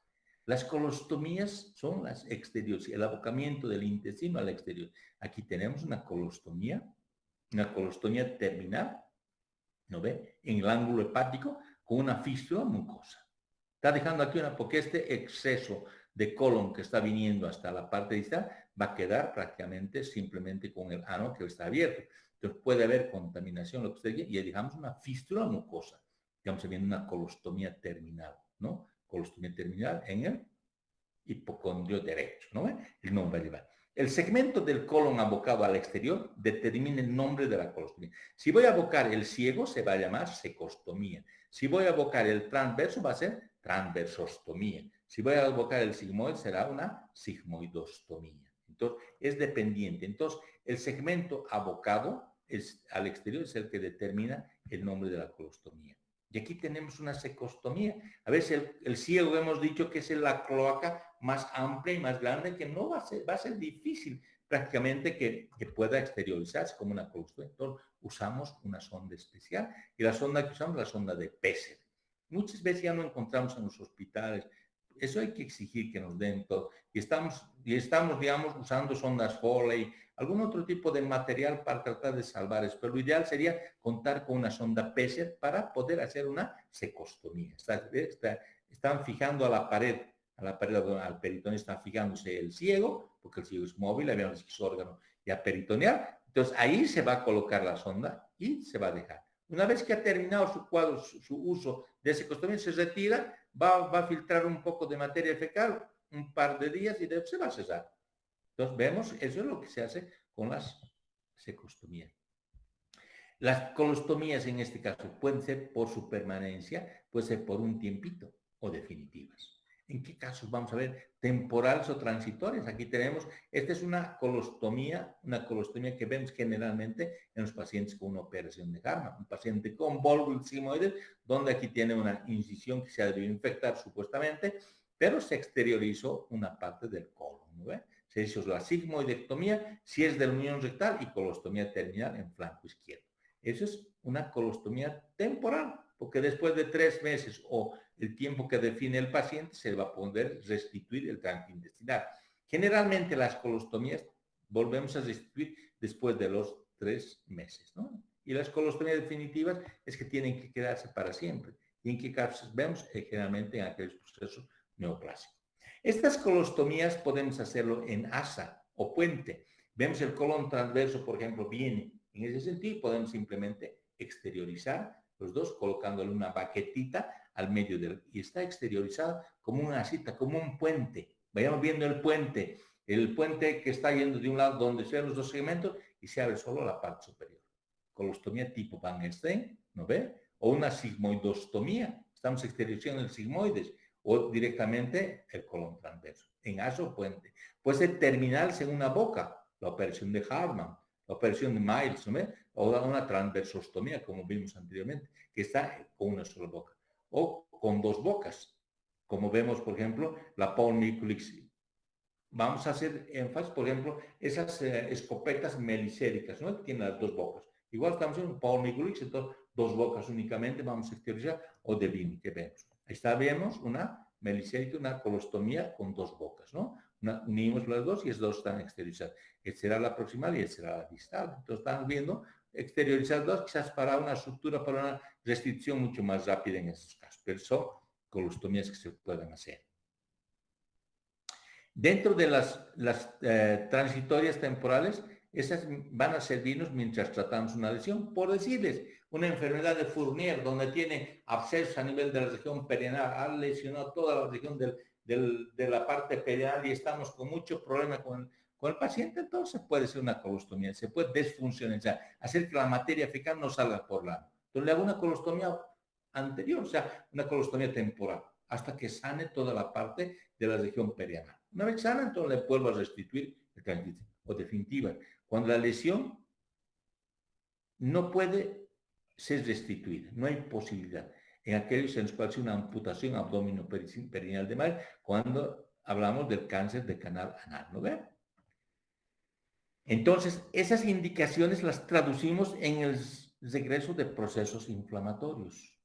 Las colostomías son las exteriores, el abocamiento del intestino al exterior. Aquí tenemos una colostomía terminal, ¿no ve? En el ángulo hepático con una fístula mucosa. Está dejando aquí porque este exceso de colon que está viniendo hasta la parte distal va a quedar prácticamente simplemente con el ano que está abierto. Entonces puede haber contaminación, lo que usted quiera, y dejamos una fístula mucosa. Estamos viendo una colostomía terminal, ¿no? Colostomía terminal en el hipocondrio derecho, ¿no? El nombre lleva. El segmento del colon abocado al exterior determina el nombre de la colostomía. Si voy a abocar el ciego, se va a llamar secostomía. Si voy a abocar el transverso, va a ser transversostomía. Si voy a abocar el sigmoide, será una sigmoidostomía. Entonces, es dependiente. Entonces, el segmento abocado al exterior es el que determina el nombre de la colostomía. Y aquí tenemos una secostomía. A veces el ciego hemos dicho que es la cloaca más amplia y más grande, que no va a ser difícil prácticamente que pueda exteriorizarse como una colostomía. Entonces usamos una sonda especial y la sonda que usamos es la sonda de Pesser. Muchas veces ya no encontramos en los hospitales. Eso hay que exigir que nos den todo. Y estamos, digamos, usando sondas Foley, algún otro tipo de material para tratar de salvar eso. Pero lo ideal sería contar con una sonda Pesser para poder hacer una secostomía. Están fijando a la pared, al peritoneo, están fijándose el ciego, porque el ciego es móvil, habíamos dicho órgano ya peritoneal. Entonces ahí se va a colocar la sonda y se va a dejar. Una vez que ha terminado su cuadro, su uso de secostomía, se retira, va a filtrar un poco de materia fecal, un par de días y después se va a cesar. Entonces vemos, eso es lo que se hace con las secostomías. Las colostomías en este caso pueden ser por su permanencia, puede ser por un tiempito o definitivas. ¿En qué casos vamos a ver temporales o transitorias? Aquí tenemos, esta es una colostomía que vemos generalmente en los pacientes con una operación de Hartmann. Un paciente con volvo sigmoides, donde aquí tiene una incisión que se ha debido infectar supuestamente, pero se exteriorizó una parte del colon, ¿no ve? Se hizo la sigmoidectomía, si es de la unión rectal, y colostomía terminal en flanco izquierdo. Eso es una colostomía temporal, porque después de 3 meses o el tiempo que define el paciente se va a poder restituir el tracto intestinal. Generalmente las colostomías volvemos a restituir después de los 3 meses, ¿no? Y las colostomías definitivas es que tienen que quedarse para siempre. ¿Y en qué casos vemos? Generalmente en aquellos procesos neoplásicos. Estas colostomías podemos hacerlo en asa o puente. Vemos el colon transverso, por ejemplo, viene en ese sentido, podemos simplemente exteriorizar los dos colocándole una baquetita al medio y está exteriorizado como una cita, como un puente. Vayamos viendo el puente que está yendo de un lado donde se ven los dos segmentos y se abre solo la parte superior. Colostomía tipo Van Steen, ¿no ve? O una sigmoidostomía, estamos exteriorizando el sigmoides, o directamente el colon transverso, en asa o puente. Puede ser terminal según una boca, la operación de Hartmann, la operación de Miles, ¿no ve? O una transversostomía, como vimos anteriormente, que está con una sola boca, o con 2 bocas, como vemos, por ejemplo, la Paul Mikulicz. Vamos a hacer énfasis, por ejemplo, esas escopetas melicéricas, ¿no? Que tienen las 2 bocas. Igual estamos en un Paul Mikulicz, entonces 2 bocas únicamente vamos a exteriorizar, o de Vimy, que vemos. Ahí está, vemos una melicérica, una colostomía con 2 bocas, ¿no? Unimos las dos y esas dos están exteriorizadas. Esta será la proximal y esta será la distal. Entonces estamos viendo exteriorizar dos, quizás para una sutura, para una restricción mucho más rápida en estos casos, pero son colostomías que se pueden hacer. Dentro de las transitorias temporales, esas van a servirnos mientras tratamos una lesión. Por decirles, una enfermedad de Fournier, donde tiene abscesos a nivel de la región perianal, ha lesionado toda la región de la parte perianal y estamos con mucho problema con el paciente, entonces puede ser una colostomía, se puede desfuncionalizar, hacer que la materia fecal no salga por la. Entonces le hago una colostomía anterior, o sea, una colostomía temporal, hasta que sane toda la parte de la región perianal. Una vez sana, entonces le vuelvo a restituir el tracto o definitiva. Cuando la lesión no puede ser restituida, no hay posibilidad. En aquellos en los cuales hay una amputación abdominoperineal de madre, cuando hablamos del cáncer de canal anal, ¿no ve? Entonces, esas indicaciones las traducimos en el regreso de procesos inflamatorios.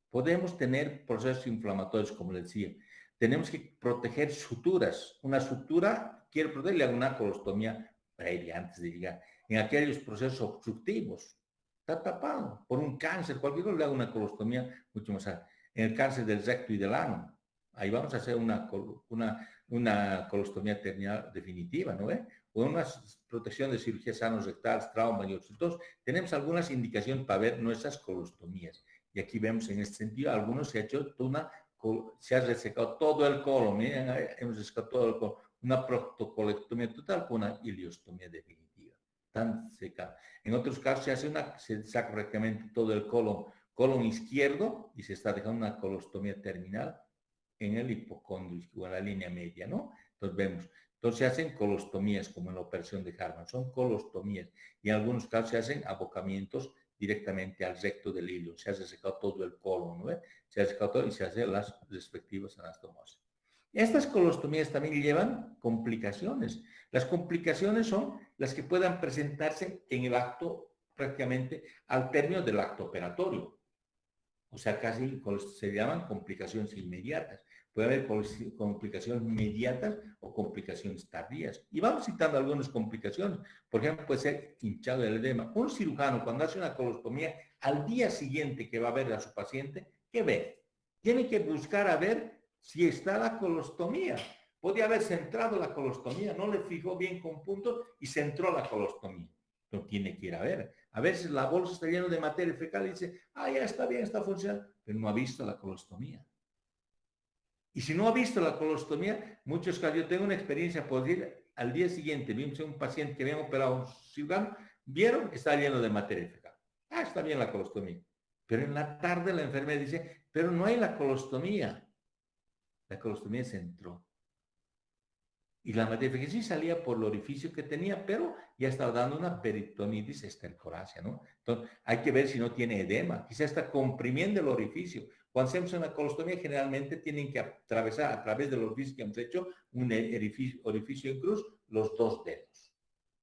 Podemos tener procesos inflamatorios, como les decía. Tenemos que proteger suturas. Una sutura, quiero protegerle a una colostomía previa antes de llegar. En aquellos procesos obstructivos, está tapado por un cáncer, cualquier cosa le hago una colostomía mucho más alta. En el cáncer del recto y del ano, ahí vamos a hacer una colostomía terminal definitiva, ¿no? O una protección de cirugías anorrectales, trauma y otros. Entonces, tenemos algunas indicaciones para ver nuestras colostomías. Y aquí vemos en este sentido, algunos se ha hecho se ha resecado todo el colon, miren, hemos resecado todo el colon, una proctocolectomía total con una iliostomía definitiva, tan secada. En otros casos se saca correctamente todo el colon izquierdo y se está dejando una colostomía terminal en el hipocondrio o en la línea media, ¿no? Entonces vemos, entonces se hacen colostomías como en la operación de Hartmann, son colostomías y en algunos casos se hacen abocamientos directamente al recto del hilo, se ha resecado todo el colon, ¿no? Se ha resecado todo y se hacen las respectivas anastomosis. Estas colostomías también llevan complicaciones. Las complicaciones son las que puedan presentarse en el acto, prácticamente al término del acto operatorio. O sea, casi se llaman complicaciones inmediatas. Puede haber complicaciones inmediatas o complicaciones tardías. Y vamos citando algunas complicaciones. Por ejemplo, puede ser hinchado del edema. Un cirujano, cuando hace una colostomía, al día siguiente que va a ver a su paciente, ¿qué ve? Tiene que buscar a ver si está la colostomía. Podía haber centrado la colostomía, no le fijó bien con puntos y centró la colostomía. No tiene que ir a ver. A veces la bolsa está llena de materia fecal y dice, ya está bien, está funcionando, pero no ha visto la colostomía. Y si no ha visto la colostomía, muchos casos, yo tengo una experiencia, por decir, al día siguiente vimos a un paciente que habían operado un cirujano, vieron que está lleno de materia fecal. Está bien la colostomía. Pero en la tarde la enfermera dice, pero no hay la colostomía. La colostomía se entró. Y la materia sí salía por el orificio que tenía, pero ya estaba dando una peritonitis estercorácea, ¿no? Entonces, hay que ver si no tiene edema. Quizá está comprimiendo el orificio. Cuando hacemos una colostomía, generalmente tienen que atravesar a través del orificio que hemos hecho, un orificio en cruz, los 2 dedos.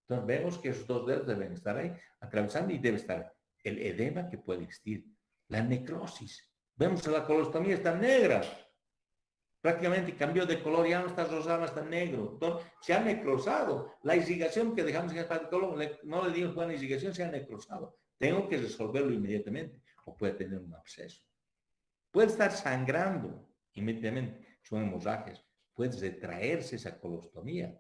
Entonces, vemos que esos 2 dedos deben estar ahí, atravesando, y debe estar el edema que puede existir. La necrosis. Vemos que la colostomía está negra. Prácticamente cambió de color, ya no está rosado, está negro. Entonces, se ha necrosado. La irrigación que dejamos en el patológico, no le dimos buena irrigación, se ha necrosado. Tengo que resolverlo inmediatamente, o puede tener un absceso. Puede estar sangrando inmediatamente, son hemorragias. Puede retraerse esa colostomía,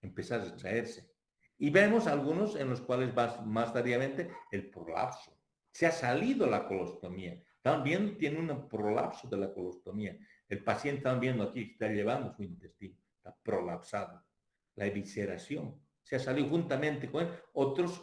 empezar a retraerse. Y vemos algunos en los cuales más tardíamente el prolapso. Se ha salido la colostomía. También tiene un prolapso de la colostomía. El paciente están viendo aquí, está llevando su intestino, está prolapsado. La evisceración se ha salido juntamente con otras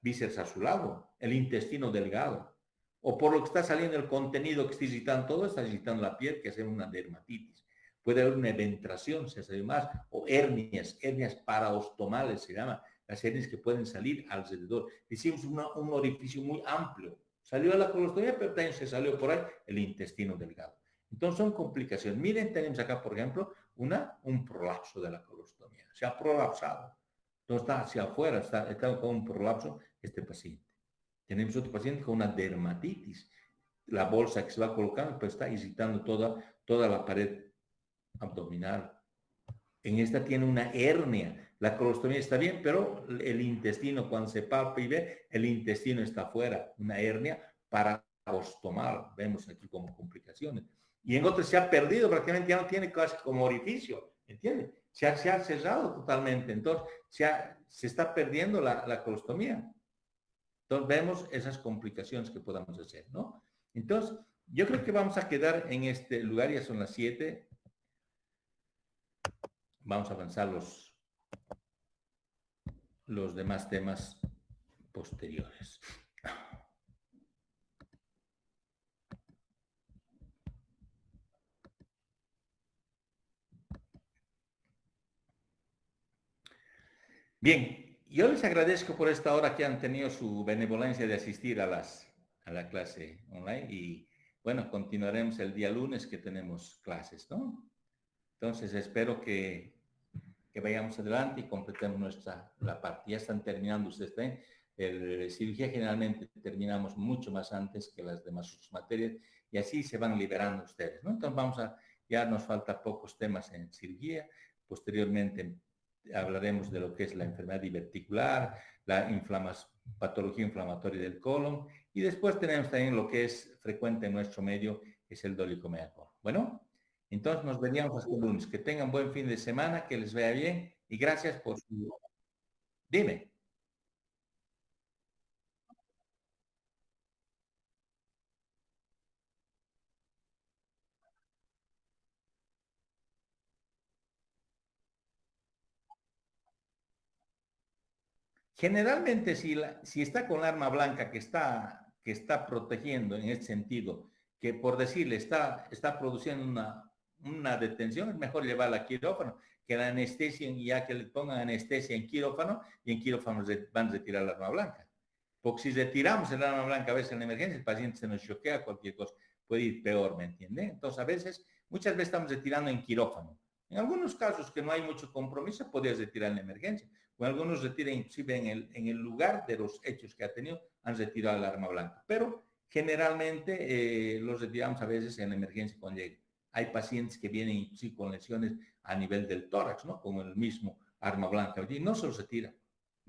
vísceras a su lado, el intestino delgado. O por lo que está saliendo el contenido que está irritando todo, está irritando la piel, que es una dermatitis. Puede haber una eventración, se sabe más, o hernias paraostomales se llama, las hernias que pueden salir alrededor. Decimos un orificio muy amplio. Salió la colostomía, pero también se salió por ahí el intestino delgado. Entonces son complicaciones. Miren, tenemos acá, por ejemplo, un prolapso de la colostomía. Se ha prolapsado. Entonces está hacia afuera, está con un prolapso este paciente. Tenemos otro paciente con una dermatitis. La bolsa que se va colocando, pues está irritando toda la pared abdominal. En esta tiene una hernia. La colostomía está bien, pero el intestino, cuando se palpa y ve, el intestino está afuera. Una hernia paraostomal. Vemos aquí como complicaciones. Y en otros se ha perdido, prácticamente ya no tiene casi como orificio, ¿entiende? Se ha cerrado totalmente, entonces se está perdiendo la colostomía. Entonces vemos esas complicaciones que podamos hacer, ¿no? Entonces, yo creo que vamos a quedar en este lugar, ya son las 7. Vamos a avanzar los demás temas posteriores. Bien, yo les agradezco por esta hora que han tenido su benevolencia de asistir a la clase online y bueno, continuaremos el día lunes que tenemos clases, ¿no? Entonces espero que vayamos adelante y completemos la parte. Ya están terminando ustedes, ¿ven? Cirugía generalmente terminamos mucho más antes que las demás materias y así se van liberando ustedes, ¿no? Entonces ya nos falta pocos temas en cirugía. Posteriormente hablaremos de lo que es la enfermedad diverticular, la patología inflamatoria del colon y después tenemos también lo que es frecuente en nuestro medio, es el dolicomeacolon. Bueno, entonces nos veríamos hasta el lunes. Que tengan buen fin de semana, que les vaya bien y gracias por su... Dime. Generalmente si está con la arma blanca que está protegiendo en este sentido, que por decirle está produciendo una detención, es mejor llevarla a quirófano, que la anestesia, ya que le pongan anestesia en quirófano, y en quirófano van a retirar la arma blanca. Porque si retiramos el arma blanca a veces en la emergencia, el paciente se nos choquea, cualquier cosa, puede ir peor, ¿me entiende? Entonces muchas veces estamos retirando en quirófano. En algunos casos que no hay mucho compromiso, podrías retirar en la emergencia. O algunos retiran inclusive en el lugar de los hechos que ha tenido, han retirado el arma blanca. Pero generalmente los retiramos a veces en la emergencia cuando llega. Hay pacientes que vienen inclusive con lesiones a nivel del tórax, ¿no? Como el mismo arma blanca. Y no se los retira.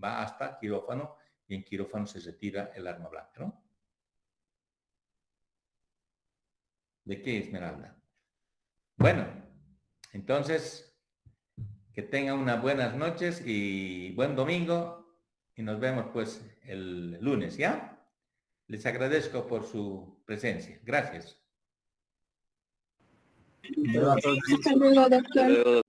Va hasta quirófano y en quirófano se retira el arma blanca, ¿no? ¿De qué, Esmeralda? Bueno, entonces, que tengan unas buenas noches y buen domingo y nos vemos pues el lunes, ¿ya? Les agradezco por su presencia. Gracias. Hasta luego, doctor. Hasta luego, doctor.